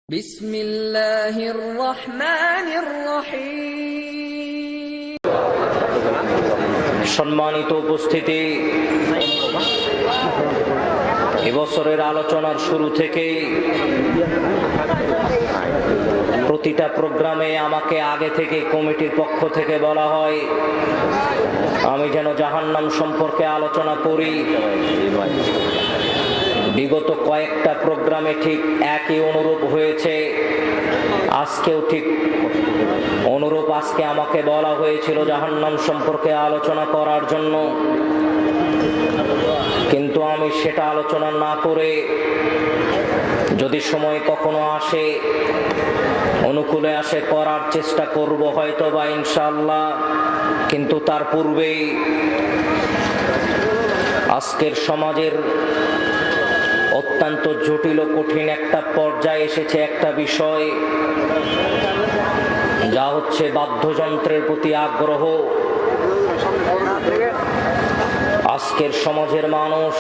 বিসমিল্লাহির রহমানির রহিম। সম্মানিত উপস্থিতি, এবছরের আলোচনার শুরু থেকেই প্রতিটা প্রোগ্রামে আমাকে আগে থেকে কমিটির পক্ষ থেকে বলা হয় আমি যেন জাহান্নাম সম্পর্কে আলোচনা করি। বিগত কয়েকটা প্রোগ্রামে ঠিক একই অনুরূপ হয়েছে, আজকেও ঠিক অনুরূপ। আজকে আমাকে বলা হয়েছিল জাহান্নাম সম্পর্কে আলোচনা করার জন্য, কিন্তু আমি সেটা আলোচনা না করে যদি সময় কখনো আসে, অনুকূলে আসে, করার চেষ্টা করব হয়তো বা ইনশাআল্লাহ। কিন্তু তার পূর্বেই আজকের সমাজের অত্যন্ত জটিল ও কঠিন একটা পর্যায়ে এসেছে একটা বিষয়, যা হচ্ছে বাদ্যযন্ত্রের প্রতি আগ্রহ। আজকের সমাজের মানুষ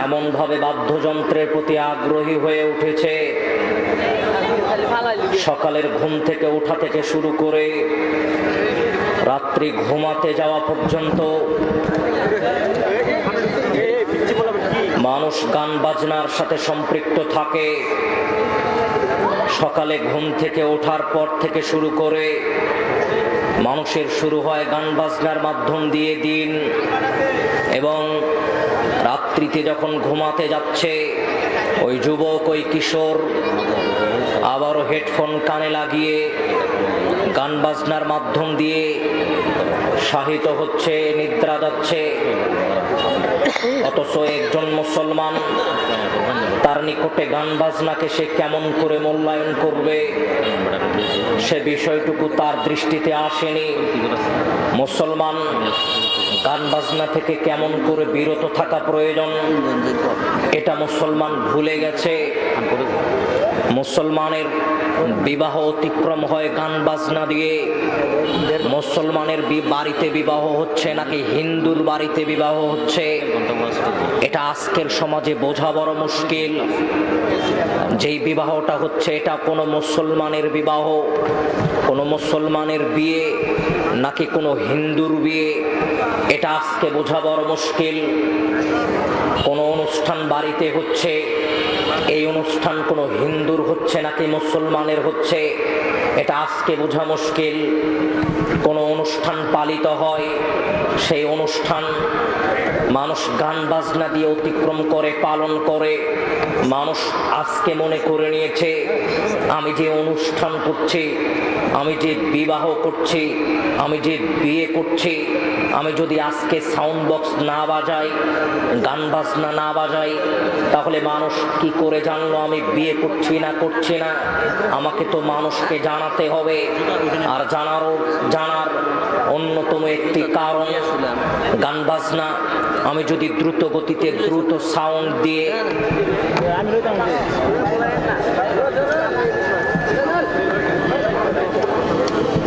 এমনভাবে বাদ্যযন্ত্রের প্রতি আগ্রহী হয়ে উঠেছে, সকালের ঘুম থেকে ওঠা থেকে শুরু করে রাত্রি ঘুমাতে যাওয়া পর্যন্ত মানুষ গান বাজনার সাথে সম্পৃক্ত থাকে। সকালে ঘুম থেকে ওঠার পর থেকে শুরু করে মানুষের শুরু হয় গান বাজনার মাধ্যম দিয়ে দিন, এবং রাত্রিতে যখন ঘুমাতে যাচ্ছে ওই যুবক, ওই কিশোর আবারও হেডফোন কানে লাগিয়ে গান বাজনার মাধ্যম দিয়ে শাহিত হচ্ছে, নিদ্রা যাচ্ছে। অথচ একজন মুসলমান তার নিকটে গান বাজনাকে সে কেমন করে মূল্যায়ন করবে, সে বিষয়টুকু তার দৃষ্টিতে আসেনি। মুসলমান গান বাজনা থেকে কেমন করে বিরত থাকা প্রয়োজন, এটা মুসলমান ভুলে গেছে। মুসলমানের বিবাহ অতিক্রম হয় গান বাজনা দিয়ে। মুসলমানের বাড়িতে বিবাহ হচ্ছে নাকি হিন্দুর বাড়িতে বিবাহ হচ্ছে, এটা আজকের সমাজে বোঝা বড় মুশকিল। যেই বিবাহটা হচ্ছে এটা কোনো মুসলমানের বিবাহ, কোনো মুসলমানের বিয়ে নাকি কোনো হিন্দুর বিয়ে, এটা আজকে বোঝা বড় মুশকিল। কোনো অনুষ্ঠান বাড়িতে হচ্ছে, এই অনুষ্ঠান কোনো হিন্দুর হচ্ছে নাকি মুসলমানের হচ্ছে, এটা আজকে বোঝা মুশকিল। কোনো অনুষ্ঠান পালিত হয়, সেই অনুষ্ঠান মানুষ গান বাজনা দিয়ে অতিক্রম করে, পালন করে। মানুষ আজকে মনে করে নিয়েছে আমি যে অনুষ্ঠান করছি, আমি যে বিবাহ করছি, আমি যে বিয়ে করছি, আমি যদি আজকে সাউন্ড বক্স না বাজাই, গান বাজনা না বাজাই, তাহলে মানুষ কি করে জানলো আমি বিয়ে করছি না করছি না? আমাকে তো মানুষকে জানাতে হবে। আর জানার অন্যতম একটি কারণ গান বাজনা। আমি যদি দ্রুত গতিতে দ্রুত সাউন্ড দিয়ে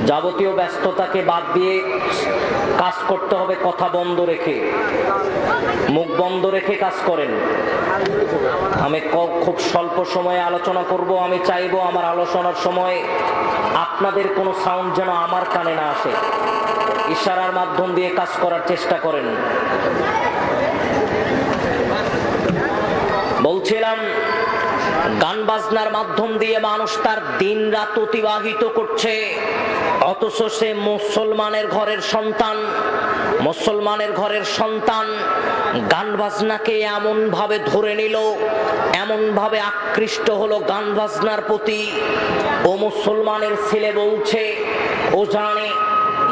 যাবতীয় ব্যস্ততাকে বাদ দিয়ে কাজ করতে হবে, কথা বন্ধ রেখে, মুখ বন্ধ রেখে কাজ করেন। আমি খুব স্বল্প সময়ে আলোচনা করব। আমি চাইবো আমার আলোচনার সময় আপনাদের কোনো সাউন্ড যেন আমার কানে না আসে। ইশারার মাধ্যম দিয়ে কাজ করার চেষ্টা করেন। বলছিলাম, গান বাজনার মাধ্যম দিয়ে মানুষ তার দিন রাত অতিবাহিত করছে, অথচ সে মুসলমানের ঘরের সন্তান। মুসলমানের ঘরের সন্তান গান বাজনাকে এমন ভাবে ধরে নিল, এমন ভাবে আকৃষ্ট হলো গান বাজনার প্রতি। ও মুসলমানের ছেলে বলছে ও জানে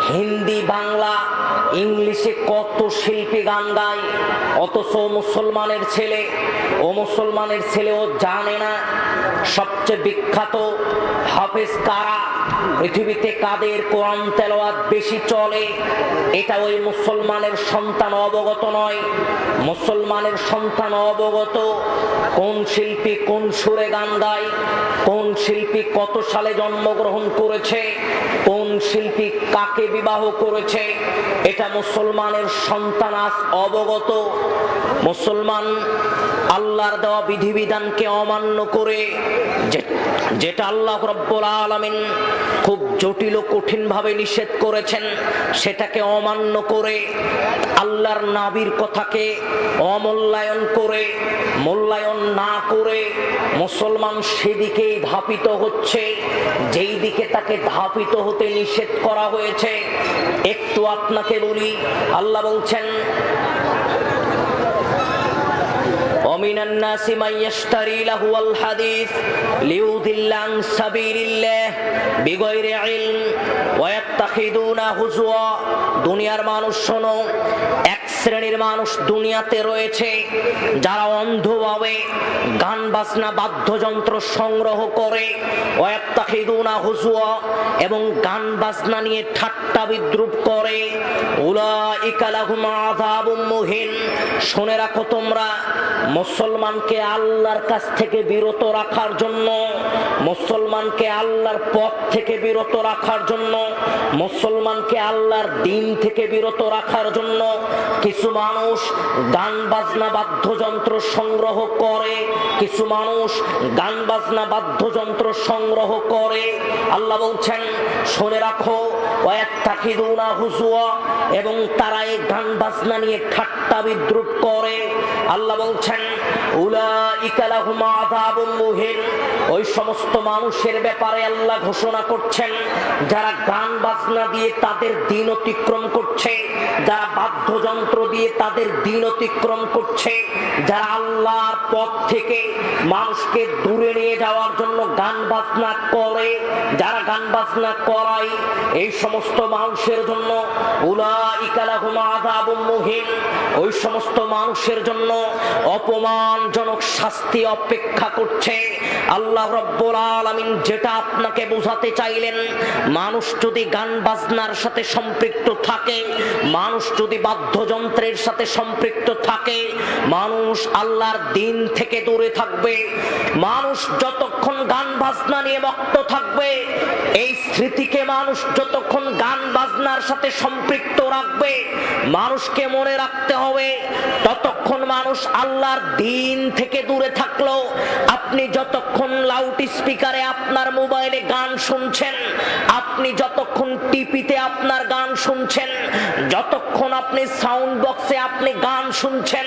হিন্দি, বাংলা, ইংলিশে কত শিল্পী গান গায়, অথচ মুসলমানের ছেলে ও জানে না সবচেয়ে বিখ্যাত হাফেজ কারা, পৃথিবীতে কাদের কোরআন তেলাওয়াত বেশি চলে এটা ওই মুসলমানের সন্তান অবগত নয়। মুসলমানের সন্তান অবগত কোন শিল্পী কোন সুরে গান গায়, কোন শিল্পী কত সালে জন্মগ্রহণ করেছে, কোন শিল্পী কাকে বিবাহ করেছে, এটা মুসলমানের সন্তান আজ অবগত। মুসলমান আল্লাহর দেওয়া বিধিবিধানকে অমান্য করে, যেটা আল্লাহ রাব্বুল আলামিন খুব জটিল ও কঠিন ভাবে নিষেধ করেছেন, সেটাকে অমান্য করে, আল্লাহর নবীর কথাকে অমূল্যায়ন করে, মূল্যায়ন না করে মুসলমান সেদিকেই ধাপিত হচ্ছে যেই দিকে তাকে ধাপিত হতে নিষেধ করা হয়েছে। একটু আপনাকে বলি, আল্লাহ বলছেন ومن الناس من يشتري لهو الحديث ليضل عن سبيل الله بغير علم ويتخذونه هزوا। দুনিয়ার মানুষ শোনো, এক শ্রেণীর মানুষ দুনিয়াতে রয়েছে যারা অন্ধভাবে গান বাজনা বাদ্যযন্ত্র সংগ্রহ করে, ওয়াত্তাখিদুনা হুজুয়া, এবং গান বাজনা নিয়ে ঠাট্টা বিদ্রুপ করে। উলাইকা লাহুম আযাবুম মুহিন। শুনে রাখো তোমরা, মুসলমানকে আল্লাহর কাছ থেকে বিরত রাখার জন্য, মুসলমানকে আল্লাহর পথ থেকে বিরত রাখার জন্য, মুসলমানকে আল্লাহর দিন থেকে বিরত রাখার জন্য কিছু মানুষ গান বাজনা বাদ্যযন্ত্র সংগ্রহ করে, কিছু মানুষ গান বাজনা বাদ্যযন্ত্র সংগ্রহ করে। আল্লাহ বলছেন শুনে রাখো, ওয়াত্তাখিদুনা হুজুয়া, এবং তারা এই গান বাজনা নিয়ে ঠাট্টা বিদ্রুপ করে। আল্লাহ বলছেন উলাইকা লাহুম আযাবুম মুহিন। ওই সমস্ত মানুষের ব্যাপারে আল্লাহ ঘোষণা করছেন যারা গান বাজনা দিয়ে তাদের দিন অতিক্রম করছে, যারা বাদ্যযন্ত্র দিয়ে তাদের দিন অতিক্রম করছে, যারা আল্লাহর পথ থেকে মানুষকে দূরে নিয়ে যাওয়ার জন্য গান বাজনা করে, যারা গান বাজনা করায়, এই সমস্ত মানুষের জন্য উলাইকা লাহুম আযাবুম মুহিন। ওই সমস্ত মানুষের জন্য অপমানজনক শাস্তি অপেক্ষা করছে। আল্লাহ রাব্বুল আলামিন যেটা আপনাকে বোঝাতে চাইলেন, মানুষ যদি গান বাজনার সাথে সম্পৃক্ত থাকে, মানুষ যদি বাদ্যযন্ত্রের সাথে সম্পৃক্ত থাকে, মানুষ আল্লাহর দিন থেকে দূরে থাকবে। মানুষ যতক্ষণ গান বাজনা নিয়ে মত্ত থাকবে, এই স্মৃতিকে মানুষ যতক্ষণ গান বাজনার সাথে সম্পৃক্ত রাখবে, মানুষকে মনে রাখতে হবে ততক্ষণ মানুষ আল্লাহর দিন থেকে দূরে থাকলো। আপনি যতক্ষণ লাউড স্পিকারে আপনার মোবাইলে গান শুনছেন, আপনি যতক্ষণ টিভিতে আপনার গান শুনছেন, যতক্ষণ আপনি সাউন্ড বক্সে আপনি গান শুনছেন,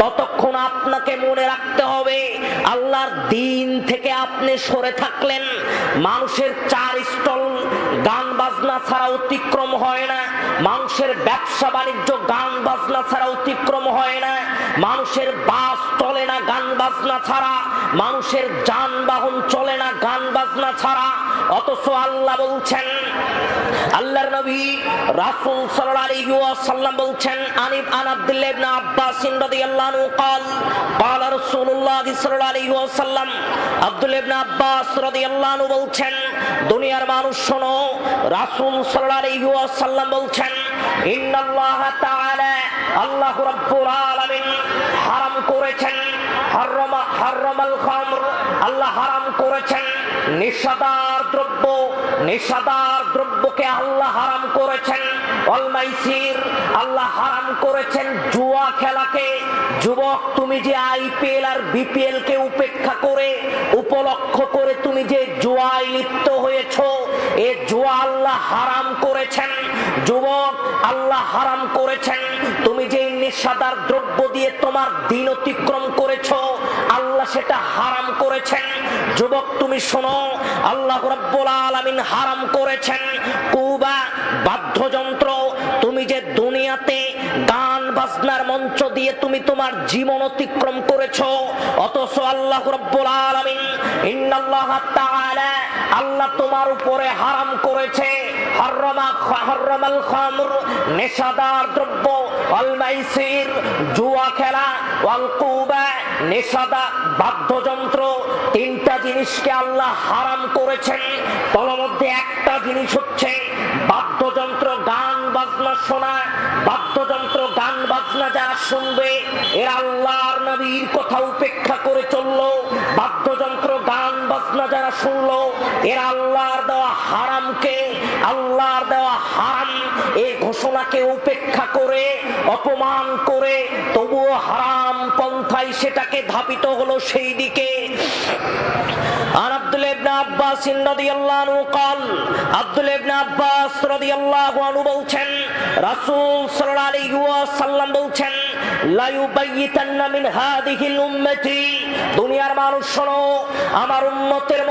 ততক্ষণ আপনাকে মনে রাখতে হবে আল্লাহর দিন থেকে আপনি সরে থাকলেন। মানুষের চার স্টল গান বাজনা ছাড়া অতিক্রম হয় না, মানুষের ব্যবসা বাণিজ্য গান বাজনা ছাড়া অতিক্রম হয় না, মানুষের বাস চলে না গান বাজনা ছাড়া, মানুষের যানবাহন চলে না গান বাজনা ছাড়া। অথচ আল্লাহ বলছেন, আল্লাহর নবী রাসূল সাল্লাল্লাহু আলাইহি ওয়াসাল্লাম বলছেন, আন আব্দুল্লাহ ইবনে আব্বাস রাদিয়াল্লাহু আনহু قال قال رسول الله সাল্লাল্লাহু আলাইহি ওয়াসাল্লাম, আব্দুল্লাহ ইবনে আব্বাস রাদিয়াল্লাহু আনহু বলছেন, দুনিয়ার মানুষ শোনো, রাসূল সাল্লাল্লাহু আলাইহি ওয়াসাল্লাম বলছেন, ইন্নাল্লাহ তাআলা, আল্লাহ রাব্বুল আলামিন হারাম করেছেন, হারামাল খামর, আল্লাহ হারাম করেছেন নেশাদার দ্রব্য, নেশাদার দ্রব্যকে আল্লাহ হারাম করেছেন। ওয়াল মাইসির, আল্লাহ হারাম করেছেন জুয়া খেলাকে। যুবক, তুমি যে আইপিএল আর বিপিএল কে উপেক্ষা করে, উপলক্ষ করে তুমি যে জুয়ায় লিপ্ত হয়েছো, এ জুয়া আল্লাহ হারাম করেছেন। যুবক, আল্লাহ হারাম করেছেন তুমি যে নেশাদার দ্রব্য দিয়ে তোমার দিন অতিক্রম করেছো, আল্লাহ সেটা হারাম করেছেন। যুবক তুমি শোনো, আল্লাহ রাব্বুল আলামিন হারাম করেছেন কুবা, বাদ্যযন্ত্র। তুমি যে দুনিয়াতে গান বাজনার মঞ্চ দিয়ে তুমি তোমার জীবন অতিক্রম করেছো, অথচ আল্লাহ রাব্বুল আলামিন ইন্নাল্লাহ তাআলা, আল্লাহ তোমার উপরে হারাম করেছে হারামাল খামর, নেশাদার দ্রব্য, ওয়াল মাইসির, জুয়া খেলা, ওয়াল কুবা, নেশাদার বাদ্যযন্ত্র, তিনটা জিনিসকে আল্লাহ হারাম করেছেন। তার মধ্যে একটা জিনিস হচ্ছে বাদ্যযন্ত্র, গান বাজনা শোনা। বাদ্যযন্ত্র, গান বাজনা যারা শুনবে এরা আল্লাহর নবীর কথা উপেক্ষা করে চললো। বাদ্যযন্ত্র, গান বাজনা যারা শুনলো এরা আল্লাহর দেওয়া হারামকে, আল্লাহর দেওয়া হারাম এই ঘোষণাকে উপেক্ষা করে, অপমান করে, তবুও হারাম পন্থায় সেটাকে ধাপিত হলো সেই দিকে। আর আব্দুল্লাহ ইবনে আব্বাস রাদিয়াল্লাহু আনহু قال, আব্দুল্লাহ ইবনে আব্বাস রাদিয়াল্লাহু আনহু বলছেন, রাসূল সাল্লাল্লাহু আলাইহি ওয়াসাল্লাম বলছেন, লা ইউবাইয়িতান্না মিন হাদিহিল উম্মতি, দুনিয়ার মানুষ শোনো, আমার উম্মতের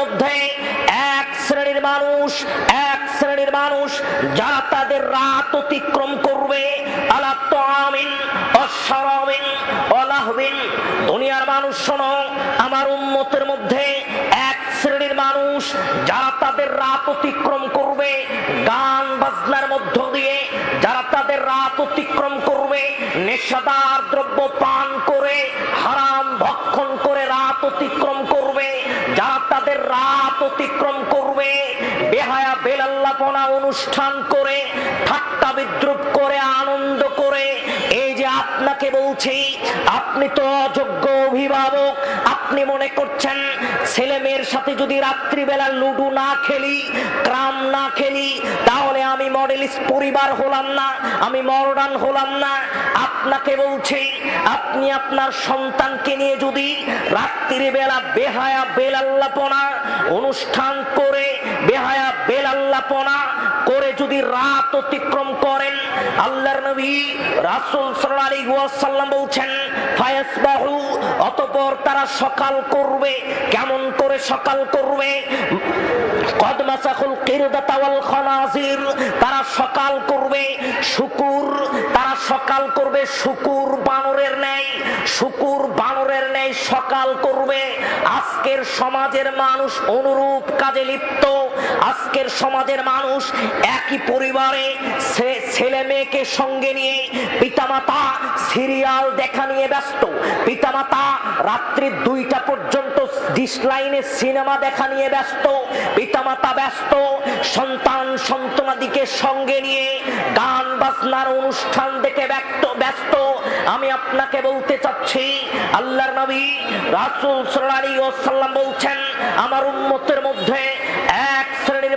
মধ্যে এক শ্রেণীর মানুষ যারা তাদের রাত অতিক্রম করবে, আলা তাআমিন ওয়াশরাবিন ওয়া লাহবিন। দুনিয়ার মানুষ শোনো, আমার উম্মতের মধ্যে এক শ্রেণীর মানুষ যারা তাদের রাত অতিক্রম করবে গান বাজনার মধ্য দিয়ে, যারা তাদের রাত অতিক্রম করবে নেশাদার দ্রব্য পান করে, হারাম ভক্ষণ করে রাত অতিক্রম করবে, যারা তাদের রাত অতিক্রম করবে বেহায়া বেলাল্লাপনা অনুষ্ঠান করে, ঠাট্টা বিদ্রুপ করে, আনন্দ করে। এই যে আপনাকে বলছি, আপনি তো অযোগ্য অভিভাবক। আপনি মনে করছেন ছেলে মেয়ের সাথে যদি রাত্রিবেলা লুডু না খেলি, ক্রাম না খেলি, তাহলে আমি মডেলিস্ট পরিবার হলাম না, আমি মডার্ন হলাম না। আপনাকে বলছি, আপনি আপনার সন্তানকে নিয়ে যদি রাত্রিবেলা বেহায়া বেলাল্লাপনা অনুষ্ঠান করে, বেহায়া বেলাল্লাপনা করে যদি রাত অতিক্রম করেন, আল্লাহর নবী রাসূল সাল্লাল্লাহু আলাইহি ওয়াসাল্লাম বলছেন, ফায়াসবাহু, অতঃপর তারা সকাল করবে। কেমন করে সকাল করবে? কদ মাসাখুল কিরদাতা ওয়াল খানাজির, তারা সকাল করবে শুকুর, তারা সকাল করবে শুকুর বানরের ন্যায়, শুকুর বানরের ন্যায় সকাল করবে। আজকের সমাজের মানুষ অনুরূপ কাজে লিপ্ত। আজকের সমাজের মানুষ একই পরিবারে ছেলে মেয়েকে সঙ্গে নিয়ে পিতামাতা সিরিয়াল দেখা নিয়ে ব্যস্ত, পিতামাতা রাত্রি 2টা পর্যন্ত ডিশ লাইনে সিনেমা দেখা নিয়ে ব্যস্ত, পিতামাতা ব্যস্ত সন্তানাদিকে সঙ্গে নিয়ে গান বাজনার অনুষ্ঠান দেখে ব্যস্ত। আমি আপনাকে বলতে চাচ্ছি, আল্লাহর নবী রাসূল সাল্লাল্লাহু আলাইহি ওয়াসাল্লাম বলছেন, আমার উম্মতের মধ্যে এক শ্রেণীর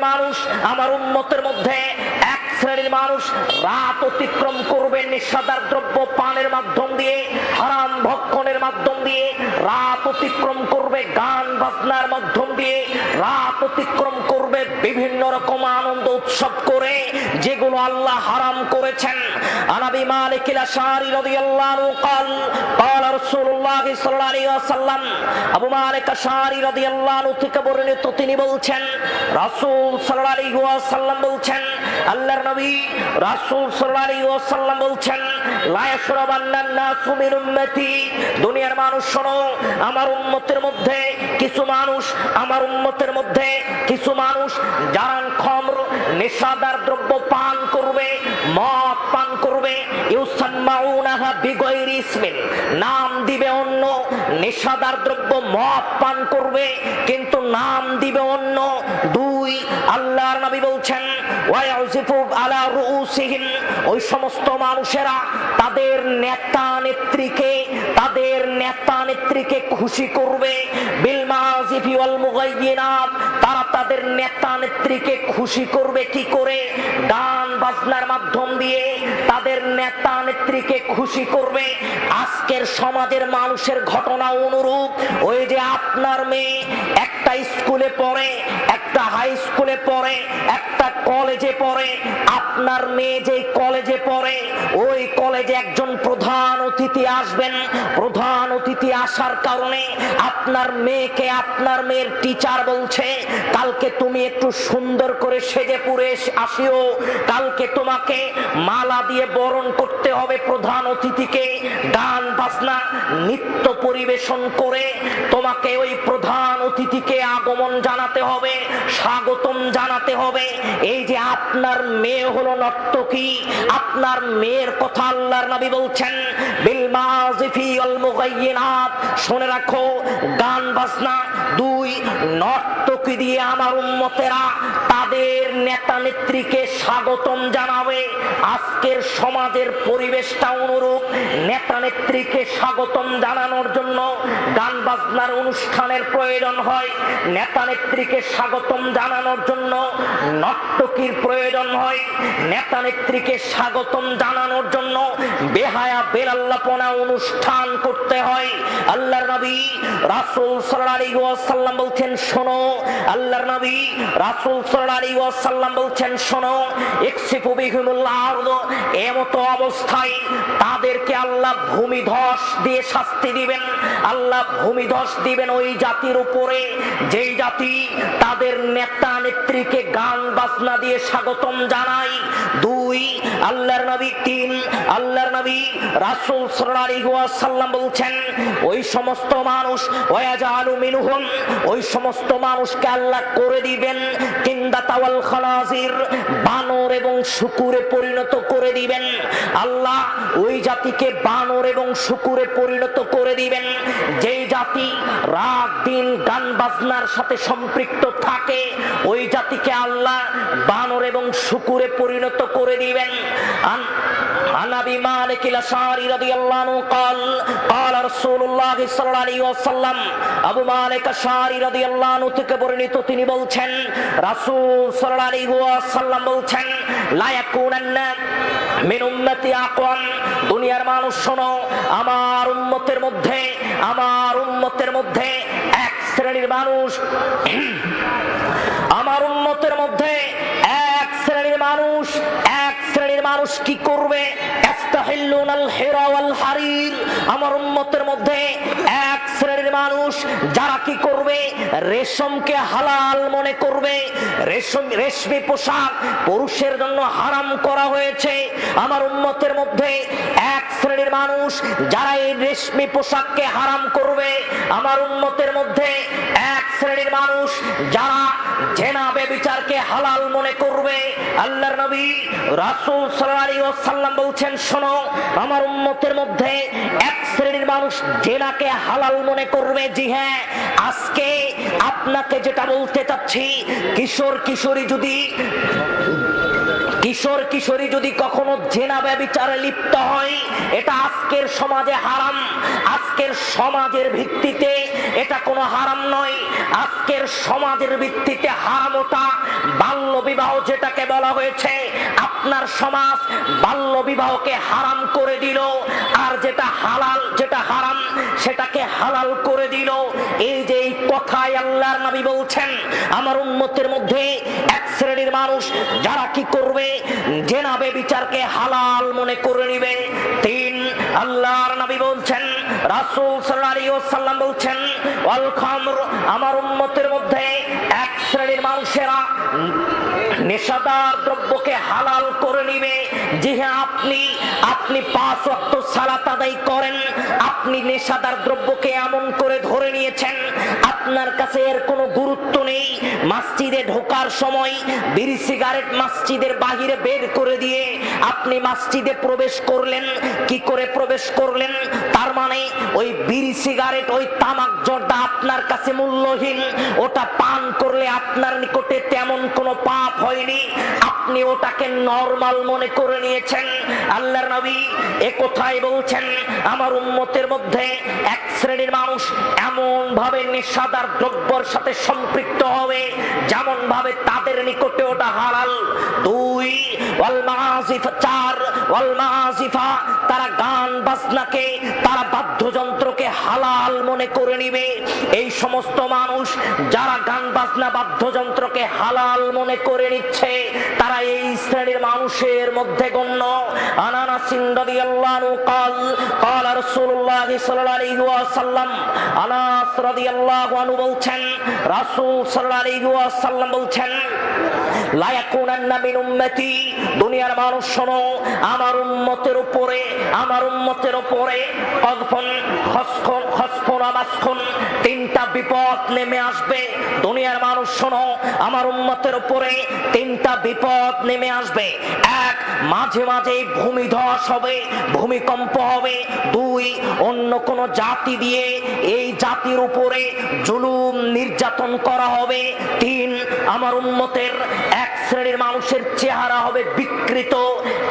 মানুষ রাত অতিক্রম করবে নেশাদার দ্রব্য পানের মাধ্যম দিয়ে, হারাম ভক্ষণের মাধ্যম দিয়ে, রাত অতিক্রম করবে গান বাজনার মাধ্যম দিয়ে, রাত অতিক্রম করবে বিভিন্ন রকম আনন্দ উৎসব করে, যেগুলো আল্লাহ হারাম করেছেন। আনাবি মালিক আল-আশআরী রাদিয়াল্লাহু আনহু قال قال رسول الله صلى الله عليه وسلم, আবু মালিক আল-আশআরী রাদিয়াল্লাহু আনহু থেকে বর্ণিত, তিনি বলছেন, রাসূল সাল্লাল্লাহু আলাইহি ওয়াসাল্লাম বলছেন, আল্লাহর নবী রাসূল সাল্লাল্লাহু আলাইহি ওয়াসাল্লাম বলছেন, লা ইয়াশরাবান্নান নাসু মিন উম্মতি, দুনিয়ার মানুষ শোনো, আমার উম্মতের মধ্যে কিছু মানুষ যারা খামর নেশাদার দ্রব্য পান করবে, মদ পান করবে, ইউসাম্মাউনাহা বিগাইরি ইসমিন, নাম দিবে অন্য, নেশাদার দ্রব্য মদ পান করবে কিন্তু নাম দিবে অন্য। 2, আল্লাহর নবী বলছেন, ওয়া ইয়াজিফু আলা রুউসিহিম, ওই সমস্ত মানুষেরা তাদের নেতা নেত্রীকে খুশি করবে, বিল মাযিফি ওয়াল মুগায়্যিনাত, তারা তাদের নেতা নেত্রীকে খুশি করবে কি করে? গান বাজনার মাধ্যম দিয়ে তাদের নেতা নেত্রীকে খুশি করবে। আজকের সমাজের মানুষের ঘটনা অনুরূপ। ওই যে আপনার মেয়ে একটা স্কুলে পড়ে, একটা হাই স্কুলে পড়ে, একটা কলেজে পড়ে, আপনার মেয়ে যে কলেজে পড়ে ওই কলেজে একজন প্রধান অতিথি আসবেন। প্রধান অতিথি আসার কারণে আপনার মেয়েকে আপনার মেয়ের টিচার বলছে, কালকে তুমি একটু সুন্দর করে সেজে পুরে আসিও, কালকে তোমাকে মালা দিয়ে বরণ করতে হবে প্রধান অতিথিকে, গান বাজনা নৃত্য পরিবেশন করে তোমাকে ওই প্রধান অতিথিকে আগমন জানাতে হবে। স্বাগতম জানাতে হবে। এই যে আপনার মেয়ে হলো নর্তকী, আপনার মেয়ের কথা আল্লাহর নবী বলছেন বিল মাযিফি ওয়াল মুগায়্যিনাত, শুনে রাখো গান বাজনা, দুই নর্তকী দিয়ে আমার উম্মতেরা তাদের নেতা নেত্রীকে স্বাগতম জানাবে। আজকের সমাজের পরিবেশটা অনুরূপ, নেতা নেত্রীকে স্বাগতম জানানোর জন্য গান বাজনার অনুষ্ঠানের প্রয়োজন হয়, নেতা নেত্রীকে স্বাগতম জানানোর জন্য নর্তকীর প্রয়োজন হয়, নেতা নেত্রীকে স্বাগতম জানানোর জন্য বেহায়া বেলাল্লাপনা অনুষ্ঠান করতে হয়। আল্লাহর নবী রাসূল সাল্লাল্লাহু আলাইহি ওয়াসাল্লাম বলছেন শোনো, আল্লাহর নবী রাসূল সাল্লাল্লাহু আলাইহি ওয়াসাল্লাম বলছেন শোনো, ইকসিফু বিহিমুল আরদ, এমতো অবস্থায় তাদেরকে আল্লাহ ভূমিধস দিয়ে শাস্তি দিবেন। আল্লাহ ভূমিধস দিবেন ওই জাতির উপরে যেই জাতি তাদের নেতা নেত্রীকে গান বাজনা দিয়ে স্বাগতম জানায়। দুই আল্লাহর নবী, তিন আল্লাহর নবী রাসূল সাল্লাল্লাহু আলাইহি ওয়াসাল্লাম বলছেন ওই সমস্ত মানুষ ওয়াজালু মিনহুম, ওই সমস্ত মানুষকে আল্লাহ করে দিবেন কিন্দাতা ওয়াল খানাজির, বানর এবং শূকরে পরিণত করে দিবেন। আল্লাহ ওই জাতিকে বানর এবং শূকরে পরিণত করে দিবেন যেই জাতি রাত দিন গান বাজনার সাথে সম্পৃক্ত থাকে, ওই জাতিকে আল্লাহ বানর এবং শূকরে পরিণত করে দিবেন। عن ابي مالك الاشعري رضي الله عنه قال قال رسول الله صلى الله عليه وسلم, আবু মালিক আশআরী রাদিয়াল্লাহু আনহু থেকে বর্ণিত, তিনি বলছেন রাসূল সাল্লাল্লাহু আলাইহি ওয়াসাল্লাম বলছেন লা ইয়াকুনান্না মিন উম্মতি আকওয়াম, দুনিয়ার মানুষ শোনো, আমার উম্মতের মধ্যে এক শ্রেণীর মানুষ, আমার উম্মতের মধ্যে এক শ্রেণীর মানুষ কি করবে, ইস্তাহিল্লুনাল হিরা ওয়াল হারির, আমার উম্মতের মধ্যে এক শ্রেণীর মানুষ যারা কি করবে, রেশমকে হালাল মনে করবে। রেশমি পোশাক পুরুষের জন্য হারাম করা হয়েছে। আমার উম্মতের মধ্যে এক শ্রেণীর মানুষ যারা এই রেশমি পোশাককে হারাম করবে। আমার উম্মতের মধ্যে এক শ্রেণীর মানুষ যারা জেনা ব্যভিচারকে হালাল মনে করবে। আল্লাহর নবী রাসূল সাল্লাল্লাহু আলাইহি ওয়াসাল্লাম বলছেন শোনো, আমার উম্মতের মধ্যে এক শ্রেণীর মানুষ জেনাকে হালাল মনে করবে। জি হ্যাঁ, আজকে আপনাকে যেটা বলতে চাচ্ছি, কিশোর কিশোরী যদি কখনো জেনা ব্যভিচারে লিপ্ত হয়, এটা আজকের সমাজে হারাম। আজকের সমাজের ভিত্তিতে এটা কোনো হারাম নয়। আজকের সমাজের ভিত্তিতে হারাম ওটা বাল্য বিবাহ যেটাকে বলা হয়েছে। আপনার সমাজ বাল্য বিবাহকে হারাম করে দিল, আর যেটা হারাম সেটাকে হালাল করে দিল। এই যে এই কথায় আল্লাহর নবী বলছেন আমার উম্মতের মধ্যে এক শ্রেণীর মানুষ যারা কি করবে, জেনা ব্যভিচারকে হালাল মনে করে নেবে। তিন আল্লাহর নবী বলছেন, রাসূল সাল্লাল্লাহু আলাইহি ওয়াসাল্লাম বলছেন ওয়াল খামর, আমার উম্মতের মধ্যে এক শ্রেণীর মানুষেরা নেশাদার দ্রব্যকে হালাল করে নিবে। যে হ্যাঁ, আপনি 5 ওয়াক্ত সালাত আদায় করেন, আপনি নেশাদার দ্রব্যকে এমন করে ধরে নিয়েছেন আপনার কাছে এর কোনো গুরুত্ব নেই। মসজিদে ঢোকার সময় বিড়ি সিগারেট মসজিদের বাহিরে বের করে দিয়ে আপনি মসজিদে প্রবেশ করলেন। কি করে প্রবেশ করলেন? তার মানে ওই বিড়ি সিগারেট, ওই তামাক জর্দা আপনার কাছে মূল্যহীন, ওটা পান করলে আপনার নিকটে তেমন কোনো পাপ হয়নি, আপনি ওটাকে নরমাল মনে করে নিয়েছেন। আল্লাহর নবী একথাই বলছেন আমার উম্মতের মধ্যে এক শ্রেণীর মানুষ এমন ভাবে নেশাদার দ্রব্যের সাথে সম্পৃক্ত হবে যেমন ভাবে তাদের নিকটে ওটা হালাল। দুই ওয়াল মাযিফা, চার ওয়াল মাযিফা, তারা গান বাজনাকে, তারা বাদ্যযন্ত্রকে হালাল মনে করে নিবে। এই সমস্ত মানুষ যারা গান বাজনা বাদ্যযন্ত্রকে হালাল মনে করে নিচ্ছে, তারা এই শ্রেণীর মানুষের মধ্যে গণ্য। আনাস রাদিয়াল্লাহু আনহু قال قال رسول الله صلى الله عليه وسلم, আনাস রাদিয়াল্লাহু আনহু বলছেন রাসূল সাল্লাল্লাহু আলাইহি ওয়াসাল্লাম বলছেন লা ইয়াকুনান্না মিন উম্মতি, দুনিয়ার মানুষ শোনো, আমার উম্মতের উপরে কযফুন, খসফুন, মাসখুন, তিনটা বিপদ নেমে আসবে। দুনিয়ার মানুষ শোনো, আমার উম্মতের উপরে তিনটা বিপদ নেমে আসবে। এক, মাঝে মাঝে ভূমিধস হবে, ভূমিকম্প হবে। দুই, অন্য কোন জাতি দিয়ে এই জাতির উপরে জুলুম নির্যাতন করা হবে। তিন, আমার উম্মতের এক শ্রেণীর মানুষের চেহারা হবে বিকৃত,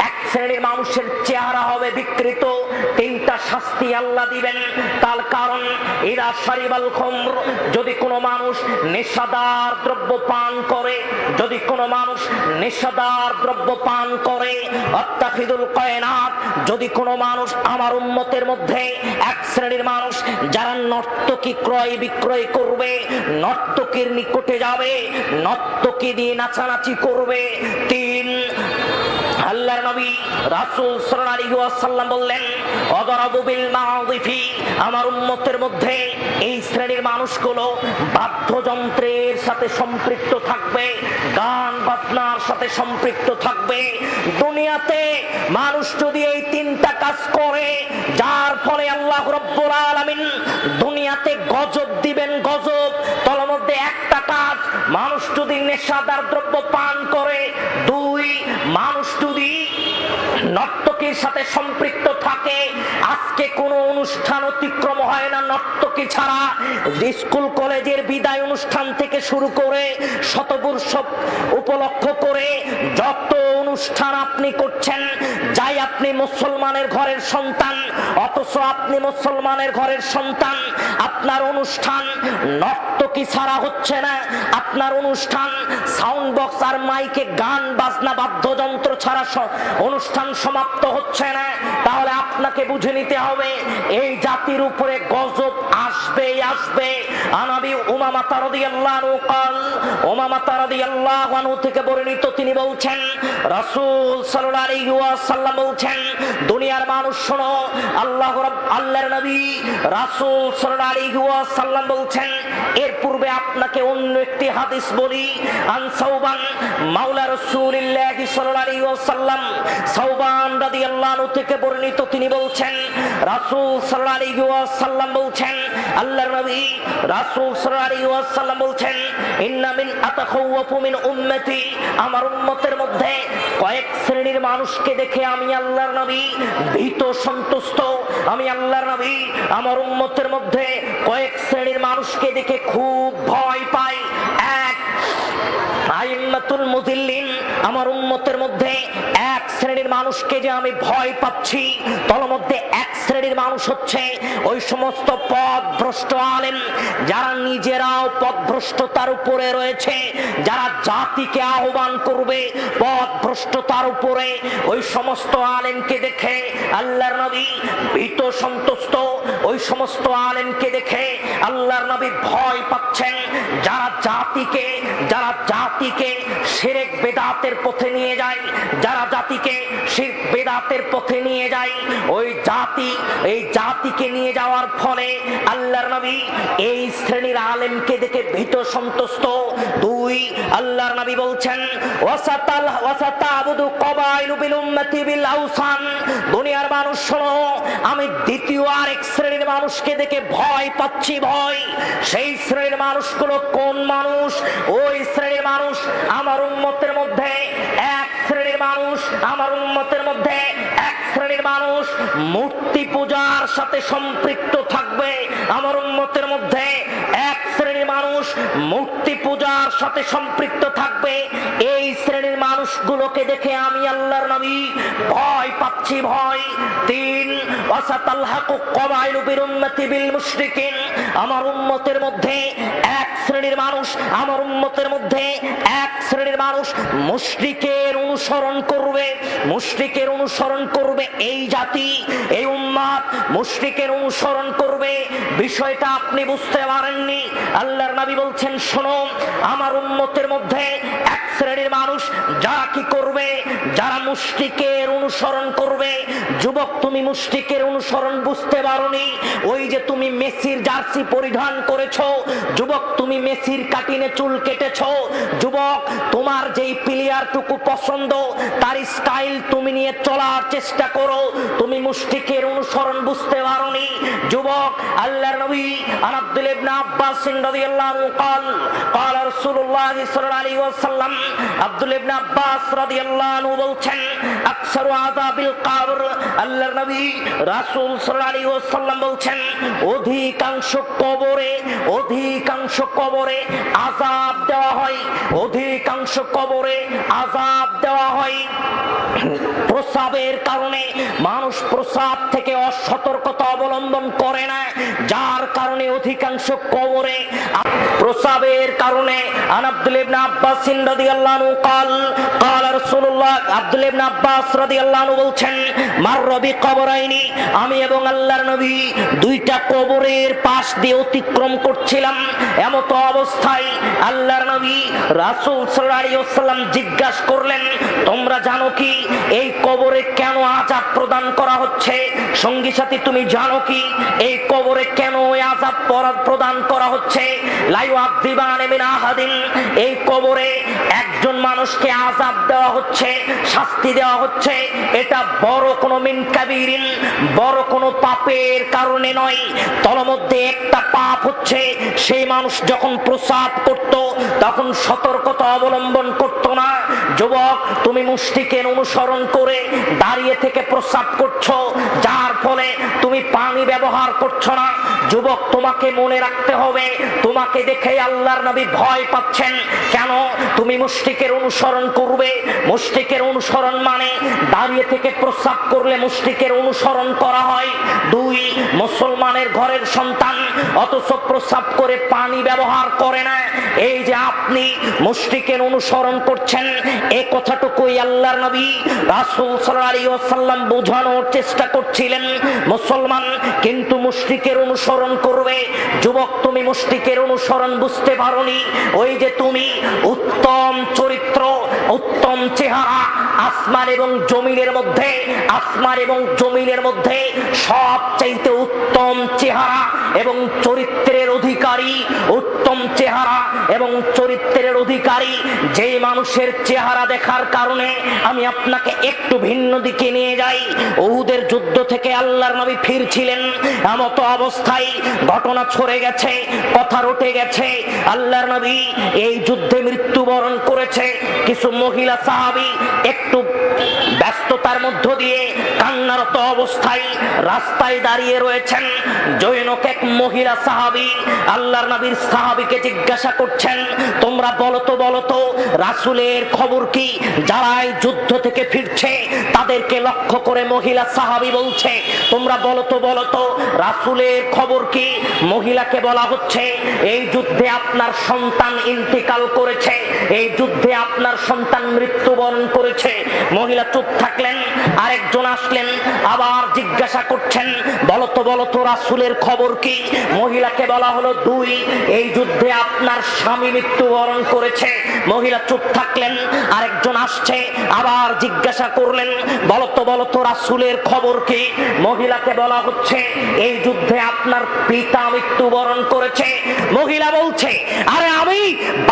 এক শ্রেণীর মানুষের চেহারা হবে বিকৃত। তিনটা শাস্তি আল্লাহ দিবেন। তার কারণ ইরা শারিবাল খামর, যদি কোনো মানুষ নেশাদার দ্রব্য পান করে, যদি কোনো মানুষ নেশাদার দ্রব্য পান করে, আত্তাখিদুল কায়নাত, যদি কোনো মানুষ আমার উম্মতের মধ্যে এক শ্রেণীর মানুষ যারা নর্তকী ক্রয় বিক্রয় করবে, নর্তকীর নিকটে যাবে, নর্তকী দিয়ে নাচানাচি করবে। তিন, আল্লাহর নবী রাসূল সাল্লাল্লাহু আলাইহি ওয়াসাল্লাম বললেন, অদরাবু বিল মাউযিফি, আমার উম্মতের মধ্যে এই শ্রেণীর মানুষগুলো বাদ্যযন্ত্রের সাথে সম্পৃক্ত থাকবে, গান বাজনার সাথে সম্পৃক্ত থাকবে। দুনিয়াতে মানুষ যদি এই তিনটা কাজ করে, যার ফলে আল্লাহ রাব্বুল আলামিন দুনিয়াতে গজব দিবেন, গজব। তার মধ্যে একটা কাজ, মানুষ যদি নেশাদার দ্রব্য পান করে। দুই, মানুষ যদি নর্তকীর সাথে সম্পৃক্ত থাকে। আজকে কোনো অনুষ্ঠান অতিক্রম হয় না নর্তকী ছাড়া। স্কুল কলেজের বিদায় অনুষ্ঠান থেকে শুরু করে শতবর্ষ উপলক্ষ করে যত অনুষ্ঠান আপনি করছেন, যাই আপনি মুসলমানের ঘরের সন্তান, অথচ আপনি মুসলমানের ঘরের সন্তান, আপনার অনুষ্ঠান নর্তকী ছাড়া হচ্ছে না। আপনার অনুষ্ঠান সাউন্ড বক্স আর মাইকে গান বাজনা বাদ্যযন্ত্র ছাড়া অনুষ্ঠান সমাপ্ত হচ্ছে না। তাহলে আপনাকে বুঝে নিতে হবে এই জাতির উপরে গজব আসবেই আসবে। আনাবি উমামা রাদিয়াল্লাহু ক্বাল, উমামা রাদিয়াল্লাহু আনহু থেকে বর্ণিত, তিনি বলছেন রাসূল সাল্লাল্লাহু আলাইহি ওয়াসাল্লাম বলছেন, দুনিয়ার মানুষ শোনো, আল্লাহর নবী রাসূল সাল্লাল্লাহু আলাইহি ওয়াসাল্লাম বলছেন। এর পূর্বে আপনাকে অন্য একটি হাদিস বলি। আন সাওবান মাওলা রাসূলিল্লাহ সাল্লাল্লাহু আলাইহি ওয়াসাল্লাম, সাওবান রাদিয়াল্লাহু আনহু থেকে বর্ণিত, তিনি বলছেন রাসূল সাল্লাল্লাহু আলাইহি ওয়াসাল্লাম বলছেন, আল্লাহর নবী রাসূল সাল্লাল্লাহু আলাইহি ওয়াসাল্লাম বলছেন, ইন্না মিন আতাখাওয়াফু মিন উম্মতি, আমার উম্মতের মধ্যে কয়েক শ্রেণীর মানুষকে দেখে আমি আল্লাহর নবী ভীত সন্তুষ্ট। আমি আল্লাহর নবী আমার উম্মতের মধ্যে কয়েক শ্রেণীর মানুষকে দেখে খুব ভয় পাই। এক, আইম্মাতুল মুযিল্লিন, আমার উম্মতের মধ্যে এক শ্রেণীর মানুষকে যে আমি ভয় পাচ্ছি, তার মধ্যে এক শ্রেণীর মানুষ হচ্ছে ওই সমস্ত পথভ্রষ্ট আলেম যারা নিজেরাও পথভ্রষ্টতার উপরে রয়েছে, যারা জাতিকে আহ্বান করবে পথভ্রষ্টতার উপরে। ওই সমস্ত আলেমকে দেখে আল্লাহর নবী ভীত সন্তুষ্ট। ওই সমস্ত আলেমকে দেখে আল্লাহর নবী ভয় পাচ্ছেন, যারা জাতিকে শিরক বেদাতের পথে নিয়ে যায়, যারা জাতিকে শিরক বেদাতের পথে নিয়ে যায়। এই জাতিকে নিয়ে যাওয়ার ফলে আল্লাহর নবী এই শ্রেণীর আলেমকে দেখে ভীত সন্তুষ্ট। দুই, আল্লাহর নবী বলছেন ওয়াসাতাবুদু কবাইলু বিল উম্মতি বিল আওসান, দুনিয়ার মানুষ শোনো, আমি দ্বিতীয় আরেক শ্রেণীর মানুষকে দেখে ভয় পাচ্ছি। ভয়, সেই শ্রেণীর মানুষগুলো কোন মানুষ? ওই শ্রেণীর মানুষ আমার উম্মতের মধ্যে এক শ্রেণীর মানুষ, আমার উম্মতের মধ্যে এক শ্রেণীর মানুষ মূর্তি পূজার সাথে সম্পৃক্ত থাকবে। আমার উম্মতের মধ্যে এক শ্রেণীর মানুষ মূর্তি পূজার সাথে সম্পৃক্ত থাকবে। এই শ্রেণীর মানুষগুলোকে দেখে আমি আল্লাহর নবী ভয় পাচ্ছি, ভয়। তিন, ওয়াসাতালহাকু কবাইলু বিল উম্মতি বিল মুশরিকিন, আমার উম্মতের মধ্যে এক শ্রেণীর মানুষ, আমার উম্মতের মধ্যে এক শ্রেণীর মানুষ মুশরিকের অনুসরণ করবে, মুশরিকের অনুসরণ করবে এই জাতি, এই উম্মাত মুশরিকের অনুসরণ করবে। বিষয়টা আপনি বুঝতে পারেননি। আল্লাহর নবী বলছেন, শোনো, আমার উম্মতের মধ্যে এক শ্রেণীর মানুষ যারা কি করবে, যারা মুশরিকের অনুসরণ করবে। যুবক, তুমি মুশরিকের অনুসরণ বুঝতে পারোনি। ওই যে তুমি মেসির জার্সি পরিধান করেছো, যুবক তুমি মেসির কাটিনে চুল কেটেছো, যুবক তোমার যেই প্লেয়ারটুকু পছন্দ তার স্টাইল তুমি নিয়ে চলার চেষ্টা করো, তুমি মুশরিকের অনুসরণ বুঝতে পারোনি। যুবক, আল্লাহর নবী আন আব্দুল্লাহ ইবনে আব্বাস রাদিয়াল্লাহু আনহু قال قال رسول الله صلى الله عليه وسلم, আব্দুল্লাহ ইবনে আব্বাস রাদিয়াল্লাহু আনহু বলছেন, আকসারু আযাবিল কবর, আল্লাহর নবী রাসূল সাল্লাল্লাহু আলাইহি ওয়াসাল্লাম বলছেন, অধিকাংশ কবরে আযাব দেওয়া হয়, অধিকাংশ কবরে আযাব দেওয়া হয়। প্রস্রাবের কারণে মানুষ প্রস্রাব থেকে অসতর্কতা অবলম্বন করে না, যার কারণে অধিকাংশ কবরে প্রস্রাবের কারণে। আন আব্দুল্লাহ ইবনে আব্বাস রাদিয়াল্লাহু আনহু قال قال رسول الله, আব্দুল্লাহ ইবনে আব্বাস রাদিয়াল্লাহু আনহু বলছেন, মাররা বিকবরাইনি, আমি এবং আল্লাহর নবী দুইটা কবরের পাশ দিয়ে অতিক্রম করছিলাম। এমত অবস্থায় আল্লাহর নবী রাসূল সাল্লাল্লাহু আলাইহি ওয়াসাল্লাম জিজ্ঞাসা করলেন, তোমরা জানো কি এই কবরে কেন আযাব প্রদান করা হচ্ছে? সঙ্গী সাথী, তুমি জানো কি এই কবরে কেন আযাব প্রদান করা হচ্ছে? লা ইউআযিবানা মিন আহাদিন, এই কবরে একজন মানুষকে আযাব দেওয়া হচ্ছে, শাস্তি দেওয়া হচ্ছে। এটা বড় কোনো মিন কাবীরিন, বড় কোনো পাপের কারণে নয়। তন্মধ্যে একটা পাপ হচ্ছে, সেই মানুষ যখন প্রস্রাব করত তখন সতর্কতা অবলম্বন করত না। যুবক, তুমি মুশরিকের অনুসরণ করে দাঁড়িয়ে থেকে প্রস্রাব করছো, যার ফলে তুমি পানি ব্যবহার করছো না। যুবক, তোমাকে মনে রাখতে হবে, তোমাকে দেখে আল্লাহর নবী ভয় পাচ্ছেন। কেন? তুমি মুশরিকের অনুসরণ করবে। মুশরিকের অনুসরণ মানে দাঁড়িয়ে থেকে প্রস্রাব করলে মুশরিকের অনুসরণ করা হয়। দুই, মুসলমানের ঘরের সন্তান অথচ প্রস্রাব করে পানি ব্যবহার করে না। এই যে আপনি মুশরিকের অনুসরণ করছেন, এই কথাটুকুই আল্লাহর নবী রাসূল সাল্লাল্লাহু আলাইহি ওয়াসাল্লাম বোঝানোর চেষ্টা করছিলেন। মুসলমান কিন্তু মুশরিকের অনুসরণ করবে। যুবক, তুমি মুশরিকের অনুসরণ বুঝতে পারোনি। ওই যে তুমি উত্তম চরিত্র, উত্তম চেহারা, আসমান এবং জমিনের মধ্যে সবচাইতে উত্তম চেহারা এবং চরিত্রের অধিকারী, উত্তম চেহারা এবং চরিত্রের অধিকারী যে মানুষের চেহারা দেখার কারণে আমি আপনাকে একটু ভিন্ন দিকে নিয়ে যাই। উহুদের যুদ্ধ থেকে আল্লাহর নবী ফিরছিলেন, এমত অবস্থায় ঘটনা ছড়ে গেছে, কথা রটে গেছে। আল্লাহর নবী এই যুদ্ধে মৃত্যুবরণ করেছে। কিছু মহিলা সাহাবী একটু ব্যস্ততার মধ্য দিয়ে কান্নারত অবস্থায় রাস্তায় দাঁড়িয়ে রয়েছেন। জৈনক এক মহিলা সাহাবী আল্লাহর নবীর সাহাবীকে জিজ্ঞাসা করছেন, তোমরা বলো তো রাসূলের খবর কি? যারা এই যুদ্ধ থেকে ফিরছে তাদেরকে লক্ষ্য করে মহিলা সাহাবী বলছে, তোমরা বলো তো রাসূলের খবর কি? মহিলাকে বলা হচ্ছে, এই যুদ্ধে আপনার সন্তান ইন্তেকাল করেছে, এই যুদ্ধে আপনার সন্তান মৃত্যুবরণ করেছে। মহিলা চুপ থাকলেন। আরেকজন আসলেন, আবার জিজ্ঞাসা করছেন, বলো তো রাসূলের খবর কি? মহিলাকে বলা হলো, দুই, এই যুদ্ধে আপনার স্বামী মৃত্যুবরণ করেছে। মহিলা চুপ থাকলেন। আরেকজন আসছে, আবার জিজ্ঞাসা করলেন, বলো তো রাসূলের খবর কি? মহিলাকে বলা হচ্ছে, এই যুদ্ধে আপনার পিতা মৃত্যুবরণ করেছে। মহিলা বলছে, আরে আমি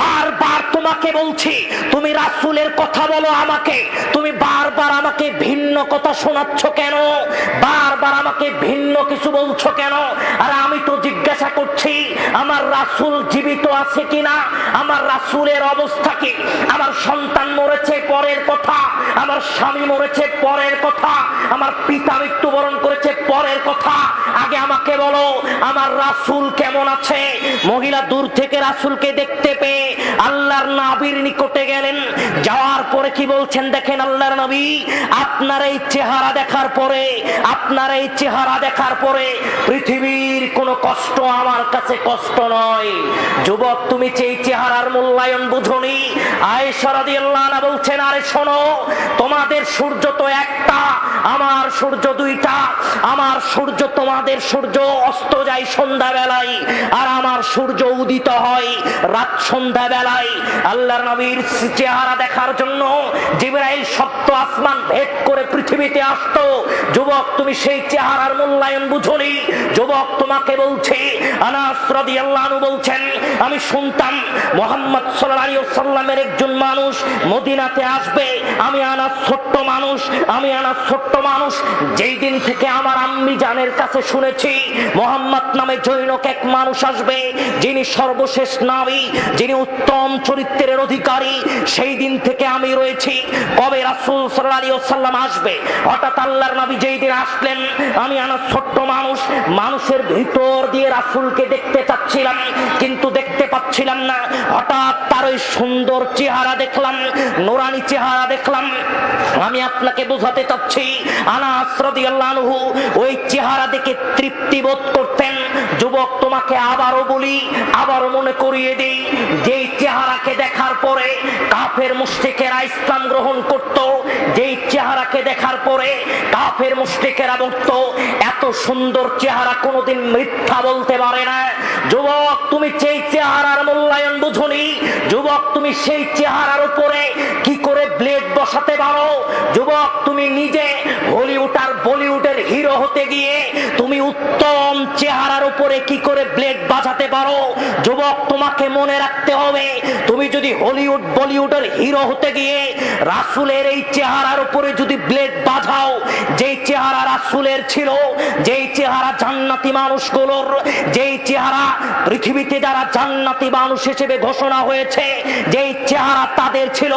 বারবার তোমাকে বলছি তুমি রাসূলের কথা বলো আমাকে, তুমি বারবার আমাকে ভিন্ন কথা শোনাচ্ছ কেন? বারবার আমাকে ভিন্ন কিছু বলছো কেন? আর আমি তো জিজ্ঞাসা করছি আমার রাসূল জীবিত আছে কিনা, আমার রাসূলের অবস্থা কি? আমার সন্তান মরেছে পরের কথা, আমার স্বামী মরেছে পরের কথা, আমার পিতা মৃত্যুবরণ করেছে পরের কথা। আগে আমাকে বলো আমার রাসূল কেমন আছে? মহিলা দূর থেকে রাসূলকে দেখতে পেয়ে আল্লাহর নবীর নিকটে গেলেন। যাওয়ার পরে কি বলছেন দেখেন আল্লাহর নবী, আপনার এই চেহারা দেখার পরে, আপনার এই চেহারা দেখার পরে পৃথিবীর কোনো কষ্ট আমার কাছে কষ্ট নয়। যুবক, তুমি যে চেহারার মূল্যায়ন বুঝোনি। আয়েশা রাদিয়াল্লাহু আনহা বলছেন, আরে শোনো, তোমাদের সূর্য তো একটা, আমার সূর্য দুইটা। আমার সূর্য, তোমাদের সূর্য অস্ত যায় সন্ধ্যা বেলায়, আর আমার সূর্য উদিত হয় রাত সন্ধ্যা বেলায়। আল্লাহর নবীর চেহারা দেখার জন্য জিবরাইল সপ্ত আসমান ভেদ করে পৃথিবীতে আসতো। যুবক, তুমি সেই চেহারার মূল্যায়ন বুঝোনি। যুবক, তোমাকে বলছি, আনাস রাদিয়াল্লাহু আনহু বলছেন, আমি শুনতাম মুহাম্মদ সাল্লাল্লাহু আলাইহি ওয়াসাল্লামের একজন মানুষ মদিনাতে আসবে। আমি আনাস ছোট্ট মানুষ, আমি আনাস ছোট্ট মানুষ। যেই দিন থেকে আমার আম্মি জানের কাছে শুনেছি মুহাম্মদ নামে জৈনক এক মানুষ আসবে, যিনি সর্বশেষ নবী, যিনি উত্তম চরিত্রের অধিকারী, সেই দিন থেকে আমি রয়েছি কবে রাসূল সাল্লাল্লাহু আলাইহি ওয়াসাল্লাম আসবে। হঠাৎ আল্লাহর নবী যেই দিন আসলেন, আমি আনাস ছোট্ট মানুষ, মানুষের ভিতর দিয়ে রাসূলকে দেখতে চাচ্ছিলাম, কিন্তু দেখতে পাচ্ছিলাম না। হঠাৎ তার ওই সুন্দর চেহারা দেখলাম, নূরানি চেহারা দেখলাম। আমি আপনাকে বোঝাতে চাচ্ছি, আনাস রাদিয়াল্লাহু আনহু ওই চেহারা দেখে তৃপ্তি বোধ করতেন। যুবক, তোমাকে আবারও বলি, আবারও মনে করিয়ে দিই, যেই চেহারাকে দেখার পরে কাফের মুশরিকেরা ইসলাম গ্রহণ করত, যেই চেহারাকে দেখার পরে কাফের মুশরিকেরা বলতো এত সুন্দর চেহারা কোনোদিন মিথ্যা বলতে পারে না। যুবক, তুমি সেই চেহারার মূল্যায়ন বুঝোনি। যুবক, তুমি সেই চেহারার উপরে কি করে ব্লেড বসাতে পারো। যুবক, তুমি নিজে হলিউড আর বলিউডের হিরো হতে গিয়ে তুমি উত্তম চেহারার উপরে কি করে ব্লেড বাজাতে পারো। যুবক, তোমাকে মনে রাখতে হবে, তুমি যদি হলিউড বলিউডের হিরো হতে গিয়ে রাসূলের এই চেহারার উপরে যদি ব্লেড বাজাও, যেই চেহারা রাসূলের ছিল, যেই চেহারা জান্নাতি মানুষগুলোর, যেই চেহারা পৃথিবীতে যারা জান্নাতি মানুষ হিসেবে ঘোষণা হয়েছে, যেই চেহারা তাদের ছিল।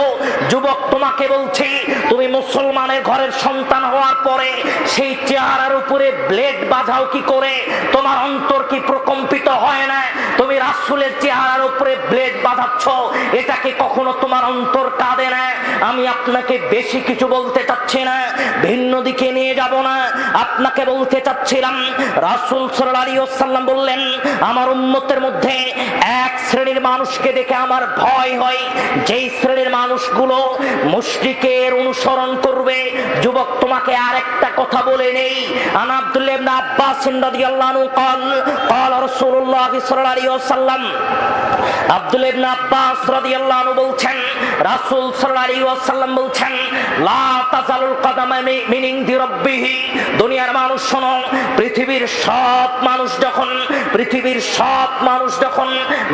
যুবক, তোমাকে বলছি, তুমি মুসলমানের ঘরের সন্তান হওয়ার পরে সেই চেহারার উপরে ব্লেড বাজাও কি করে? তোমার অন্তর কি প্রকম্পিত হয় না? তুমি রাসূলের চেহারার উপরে ব্লেড বাজাচ্ছ, এটাকে কখনো তোমার অন্তর কাঁদে না? আমি আপনাকে বেশি কিছু বলতে চাচ্ছি না, ভিন্ন দিকে নিয়ে যাব না। আপনাকে বলতে চাচ্ছিলাম, রাসূল সাল্লাল্লাহু আলাইহি ওয়াসাল্লাম বললেন, আমার উম্মতের মধ্যে এক শ্রেণীর মানুষকে দেখে আমার ভয় হয়, যেই শ্রেণীর মানুষগুলো মুশরিকের অনুসরণ করবে। যুবক, তোমাকে আরেকটা কথা বলে নেই। আন আব্দুল্লাহ ইবনে আব্বাস রাদিয়াল্লাহু আনহু قال رسول الله সাল্লাল্লাহু আলাইহি ওয়াসাল্লাম, আব্দুল্লাহ ইবনে আব্বাস রাদিয়াল্লাহু আনহু বলছেন, রাসূল সাল্লাল্লাহু আলাইহি ওয়াসাল্লাম বলছেন, লা তাজালুল কদামা মিন ইনদি রাব্বিহি। দুনিয়ার মানুষ শোনো, পৃথিবীর সব মানুষ যখন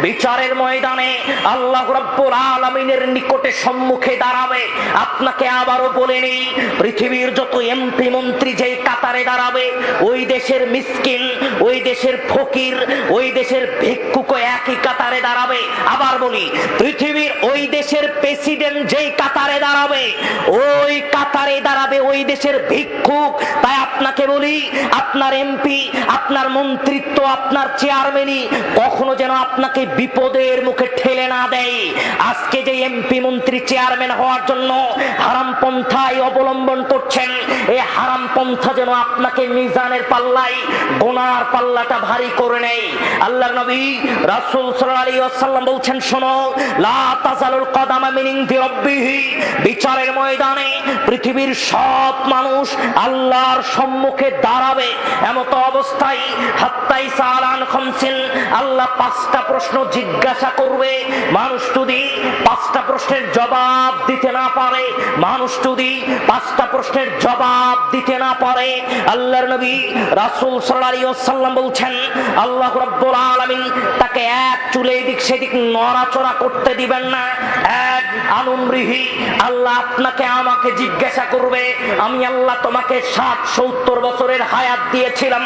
বিচারের ময়দানে আল্লাহ রাব্বুল আলামিনের নিকটে সম্মুখে দাঁড়াবে, আপনাকে আবারও বলে নেই, পৃথিবীর যত এমপি মন্ত্রী যেই কাতারে দাঁড়াবে, ওই দেশের মিসকিন, ওই দেশের ফকির, ওই দেশের ভিক্ষুক একই কাতারে দাঁড়াবে। আবার বলি, পৃথিবীর ওই দেশের প্রেসিডেন্ট যেই কাতারে দাঁড়াবে, ওই কাতারে দাঁড়াবে ওই দেশের ভিক্ষুক। তাই আপনাকে বলি, আপনার এমপি, আপনার মন্ত্রিত্ব, আপনার চেয়ারম্যানই কখনো যেন আপনাকে বিপদের মুখে ঠেলে না দেয়। আজকে যে এমপি মন্ত্রী চেয়ারম্যান হওয়ার জন্য হারাম পন্থায় অবলম্বন করছেন, এই হারাম পন্থা যেন আপনাকে মিজানের পাল্লায় গোনার পাল্লাটা ভারী করে নেয়। আল্লাহর নবী রাসূল সাল্লাল্লাহু আলাইহি ওয়াসাল্লাম বলছেন, শোনো, লা তাজালুল কদামা মিন ইনদি রাব্বিহি। বিচারের ময়দানে পৃথিবীর সব মানুষ আল্লাহর সম্মুখে দাঁড়াবে। এমত অবস্থায় হাত্তাই সালান খামসিন, আল্লাহ 5টা প্রশ্ন জিজ্ঞাসা করবে। মানুষ যদি 5টা প্রশ্নের জবাব দিতে না পারে, মানুষ যদি 5টা প্রশ্নের জবাব দিতে না পারে, আল্লাহর নবী রাসূল সাল্লাল্লাহু আলাইহি ওয়াসাল্লাম বলছেন, আল্লাহ রাব্বুল আলামিন তাকে এক চুলে এদিক সেদিক নড়াচড়া করতে দিবেন না। এক আনুমরিহি, আল্লাহ আপনাকে আমাকে জিজ্ঞাসা করবে, আমি আল্লাহ তোমাকে 60-70 বছরের হায়াত দিয়েছিলাম,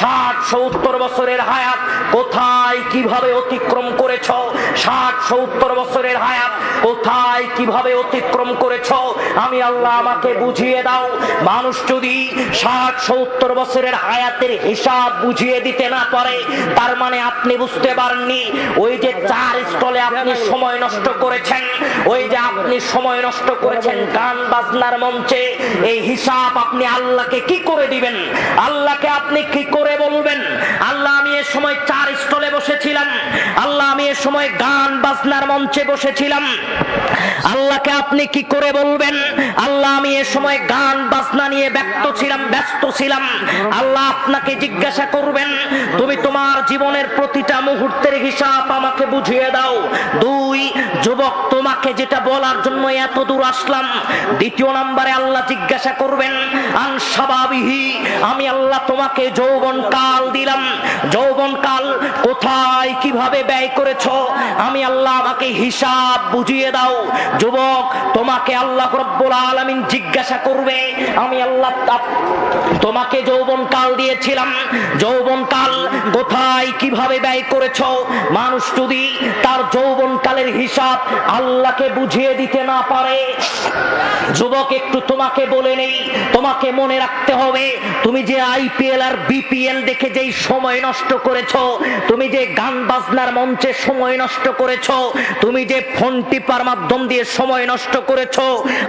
60-70 বছরের হায়াত কোথায় কিভাবে অতিক্রম করেছো? 60-70 বছরের হায়াত কোথায় কিভাবে অতিক্রম করেছো আমি আল্লাহ আমাকে বুঝিয়ে দাও। মানুষ যদি 60-70 বছরের হায়াতের হিসাব বুঝিয়ে দিতে না পারে, তার মানে আপনি বুঝতে পারেননি ওই যে 4 স্টলে আপনি সময় নষ্ট করেছেন, ওই যে আপনি সময় নষ্ট করেছেন গান বাজনার মঞ্চে, এই হিসাব আপনি আল্লাহকে কি করে দিবেন? আল্লাহকে আপনি কি করে বলবেন আল্লাহ আমি এ সময় 4 স্টলে বসেছিলাম, আল্লাহ আমি এ সময় গান বাজনার মঞ্চে বসেছিলাম? আল্লাহকে আপনি কি করে বলবেন আল্লাহ আমি এ সময় গান বাজনা নিয়ে ব্যস্ত ছিলাম? আল্লাহ আপনাকে জিজ্ঞাসা করবেন তুমি তোমার জীবনের প্রতিটা মুহূর্তের হিসাব আমাকে বুঝিয়ে দাও। 2 যুবক, তোমাকে যেটা বলার জন্য এত দূর আসলাম, দ্বিতীয় নম্বরে আল্লাহ জিজ্ঞাসা করবেন আন শাবাবিহি, আমি আল্লাহ তোমাকে যৌবন কাল দিলাম, যৌবন কাল কোথায় কিভাবে ব্যয় করেছো আমি আল্লাহ আমাকে হিসাব বুঝিয়ে দাও। যুবক, তোমাকে আল্লাহ রব্বুল আলামিন জিজ্ঞাসা করবে আমি আল্লাহ তোমাকে যৌবন কাল দিয়েছিলাম, যৌবন কাল কোথায় কিভাবে ব্যয় করেছো? মানুষ যদি তার যৌবন কালের হিসাব আল্লাহকে বুঝিয়ে দিতে না পারে, যুবক একটু তোমাকে বলে নেই, তোমাকে মনে রাখতে হবে তুমি যে আইপিএল আর বিপিএল দেখে যেই সময় নষ্ট করেছো, তুমি যে গান বাজনার মঞ্চে সময় নষ্ট করেছো, তুমি যে ফোন টিপার মাধ্যম দিয়ে সময় নষ্ট করেছো,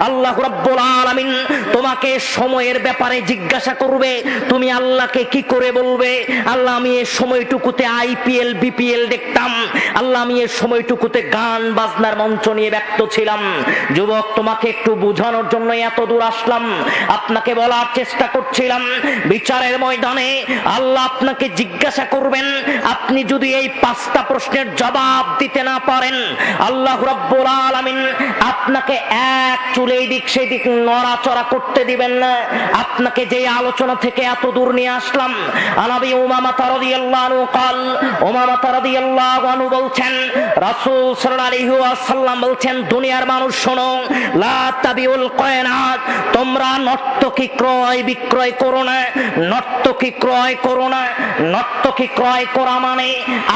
আল্লাহ রাব্বুল আলামিন তোমাকে সময়ের ব্যাপারে জিজ্ঞাসা করবে, তুমি আল্লাহকে কি করে বলবে আল্লাহ আমি এই সময়টুকুতে আইপিএল বিপিএল দেখতাম, আল্লাহ আমি এই সময়টুকুতে গান বাজনার মঞ্চ নিয়ে ব্যস্ত ছিলাম। যুবক, তোমাকে একটু বোঝানোর জন্য এত দূর আসলাম, আপনাকে বলার চেষ্টা করছিলাম বিচারের ময়দানে আল্লাহ আপনাকে জিজ্ঞাসা করবেন, আপনি যদি এই 5টা প্রশ্নের জবাব দিতে না পারেন আল্লাহ রাব্বুল আলামিন আপনাকে এক চুলে এদিক সেদিক নড়াচড়া করতে দিবেন না। আপনাকে যে আলোচনা থেকে এত দূর নিয়ে আসলাম, আনাবি উমামা রাদিয়াল্লাহু আনহু قال উমামা রাদিয়াল্লাহু আনহু বলছেন রাসূল সাল্লাল্লাহু আলাইহি ওয়াসাল্লাম বলছেন দুনিয়ার মানুষ শোনো, লা তাবিউল কায়নাত, তোমরা নর্তকী ক্রয় বিক্রয় করো না, নর্তকী ক্রয় করো না। নর্তকী ক্রয় করা মানে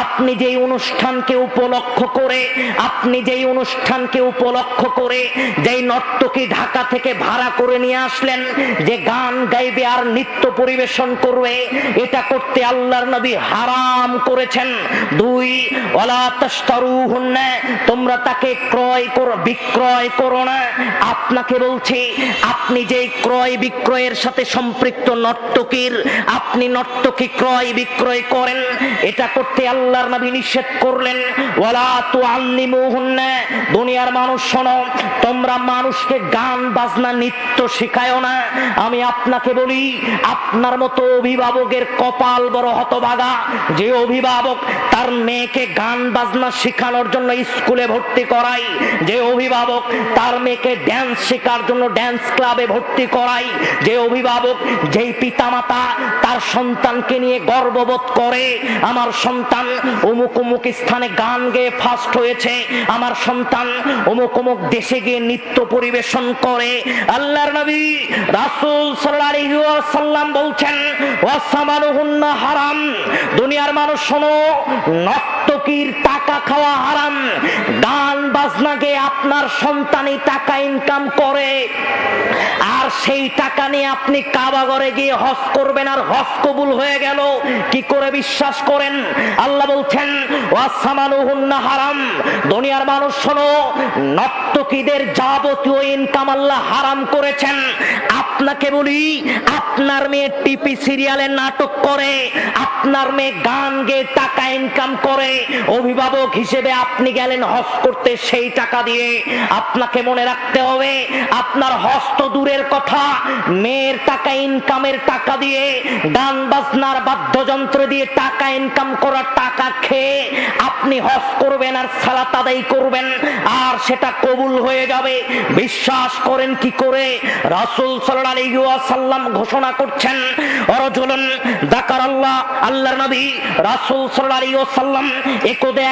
আপনি যেই অনুষ্ঠানকে উপলক্ষ করে, আপনি যেই অনুষ্ঠানকে উপলক্ষ করে যেই নর্তকী ঢাকা থেকে ভাড়া করে নিয়ে আসলেন, যে গান গাইবে আর নৃত্য পরিবেশন করবে, এটা করতে আল্লাহর নবী হারাম করেছেন। 2 ওয়ালা তাশতারুহুন্না, তোমরা তাকে ক্রয় করো বিক্রয় করো না। আপনাকে বলছি আপনি যে ক্রয় বিক্রয়ের সাথে সম্পৃক্ত নর্তকীর, আপনি নর্তকী ক্রয় বিক্রয় করেন, এটা করতে আল্লাহর নবী নিষেধ করলেন। ওয়ালা তুআল্লিমুহুন্না, দুনিয়ার মানুষ শোনো, তোমরা মানুষকে গান বাজনা নৃত্য শেখায়ও না। আমি আপনাকে বলি আপনার মতো অভিভাবকের কপাল বড় হতভাগা, যে অভিভাবক তার মেয়েকে গান বাজনা শেখানোর জন্য স্কুলে ভর্তি করায়, যে অভিভাবক তার মেয়েকে ড্যান্স শেখার জন্য ড্যান্স ক্লাবে ভর্তি করায়, যে অভিভাবক যেই পিতামাতা তার সন্তানকে নিয়ে গর্ববোধ করে আমার সন্তান অমুক অমুক স্থানে গান গেয়ে ফার্স্ট হয়েছে, আমার সন্তান অমুক অমুক দেশে গিয়ে নৃত্য পরিবেশন করে, আল্লাহর নবী রাসূল সাল্লাল্লাহু আলাইহি ওয়াসাল্লাম বলছেন ওয়াসামানুহুন্না হারাম। দুনিয়ার মানুষ শোনো, নর্তকীর টাকা খাওয়া হারাম। গান বাজনা গেয়ে আপনার সন্তানই টাকা ইনকাম করে, আর সেই টাকা নিয়ে আপনি কাবা ঘরে গিয়ে হজ করবেন, আর হজ কবুল হয়ে গেল, কি করে বিশ্বাস করেন? আল্লাহ বলছেন ওয়াসামানুহুন্না হারাম। দুনিয়ার মানুষ শোনো, নর্তকীদের যাবতীয় ইনকাম আল্লাহ হারাম করেছেন। আপনাকে বলি, আপনার মেয়ে টিভি সিরিয়ালে নাটক করে, আপনার মেয়ে গান গেয়ে টাকা ইনকাম করে, অভিভাবক হিসেবে আপনি গেলেন হজ করতে সেই টাকা দিয়ে। আপনাকে মনে রাখতে হবে আপনার হজ তো দূরের কথা, মেয়ের টাকা ইনকামের টাকা দিয়ে, গান বাজনার বাদ্যযন্ত্র দিয়ে টাকা ইনকাম করার টাকা খেয়ে আপনি হজ করবেন আর সালাত আদায় করবেন, আর সেটা কবুল হয়ে যাবে। বিশ্বাস করেন কি করে? রাসূল সাল্লাল্লাহু আলাইহি ওয়াসাল্লাম ঘোষণা করছেন রাজুলুন যাকারাল্লাহ, আল্লাহর নবী রাসূল সাল্লাল্লাহু আলাইহি ওয়াসাল্লাম একদে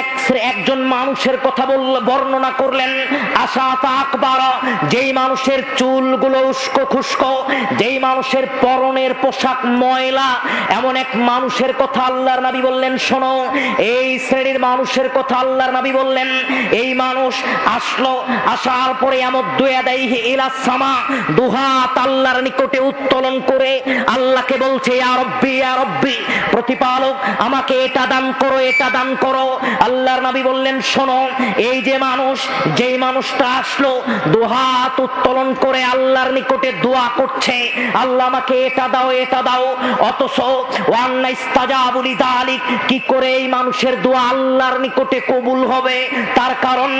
একজন মানুষের কথা বর্ণনা করলেন, আশাতা আকবার, যেই মানুষের চুলগুলো উস্কো খুস্কো, যেই মানুষের পরনের পোশাক ময়লা, এমন এক মানুষের কথা আল্লাহর নবী বললেন শোনো। এই শ্রেণীর মানুষের কথা আল্লাহর নবী বললেন, এই মানুষ আসলো, আসার পরে আমদ্দুয়াদাইহি ইলা সামা, দুহাত আল্লাহর নিকটে উত্তোলন করে আল্লাহকে বলছে ইয়া রব্বি ইয়া রব্বি, প্রতিপালক আমাকে এটা দান করো, এটা দান করো। আল্লাহর নবী বললেন শোনো, এই যে মানুষ, যেই মানুষটা আসলো দুহাত উত্তোলন করে আল্লাহর নিকটে দোয়া করছে, আল্লাহ আমাকে এটা দাও, এটা দাও, অথচ ওয়ান্না ইস্তাজাবু লিযালিক, কি করে এই মানুষের দোয়া আল্লাহর নিকটে কবুল হবে? তার কারণ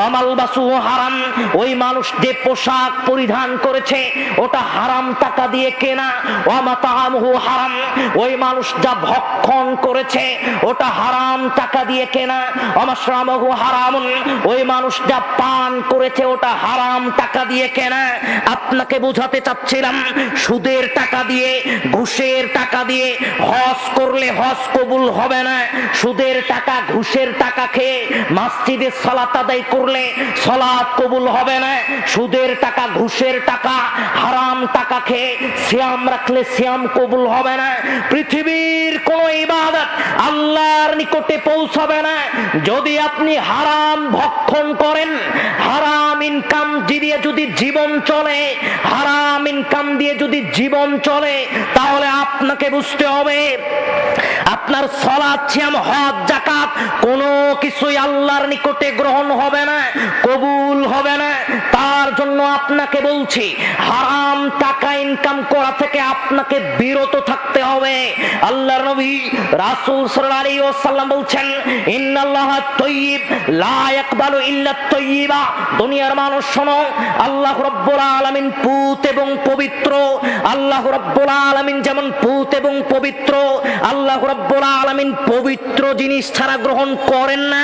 আমালবাসু হারাম, ওই মানুষ যে পোশাক পরিধান করেছে ওটা হারাম টাকা দিয়ে কেনা, ওয়ামাতামহু হারাম, ওই মানুষ যা ভক্ষণ করেছে ওটা হারাম টাকা দিয়ে কেনা, ওয়ামাশরামহু হারামুন, ওই মানুষ যা পান করেছে ওটা হারাম টাকা দিয়ে কেনা। আপনাকে বোঝাতে চাচ্ছিলাম, সুদের টাকা দিয়ে, ঘুষের টাকা দিয়ে হজ করলে হজ কবুল হবে না। সুদের টাকা, ঘুষের টাকা খেয়ে মসজিদে সালাত আদায় করলে সালাত কবুল হবে না। সুদের টাকা, ঘুষের টাকা, হারাম টাকা খেয়ে সিয়াম রাখলে সিয়াম কবুল হবে না। পৃথিবীর কোন ইবাদত আল্লাহর নিকটে পৌঁছাবে না যদি আপনি হারাম ভক্ষণ করেন। হারাম ইনকাম দিয়ে যদি জীবন চলে, হারাম ইনকাম দিয়ে যদি জীবন চলে, তাহলে আপনাকে বুঝতে হবে আপনার সালাত, সিয়াম, হজ, যাকাত কোনো কিছুই আল্লাহর নিকটে গ্রহণ হবে না, কবুল হবে না। তার জন্য আপনাকে বলছি, হারাম টাকা ইনকাম করা থেকে আপনাকে বিরত থাকতে হবে। আল্লাহর নবী রাসূল সাল্লাল্লাহু আলাইহি ওয়াসাল্লাম বলছেন, ইন্নাল্লাহা তাইয়্যিব লা ইয়াকবালু ইল্লা তাইয়্যিবা। দুনিয়ার মানুষ শোনো, আল্লাহ রাব্বুল আলামিন পুত এবং পবিত্র। আল্লাহ রাব্বুল আলামিন যেমন পুত এবং পবিত্র, আল্লাহ রাব্বুল আলামিন পবিত্র জিনিস ছাড়া গ্রহণ করেন না।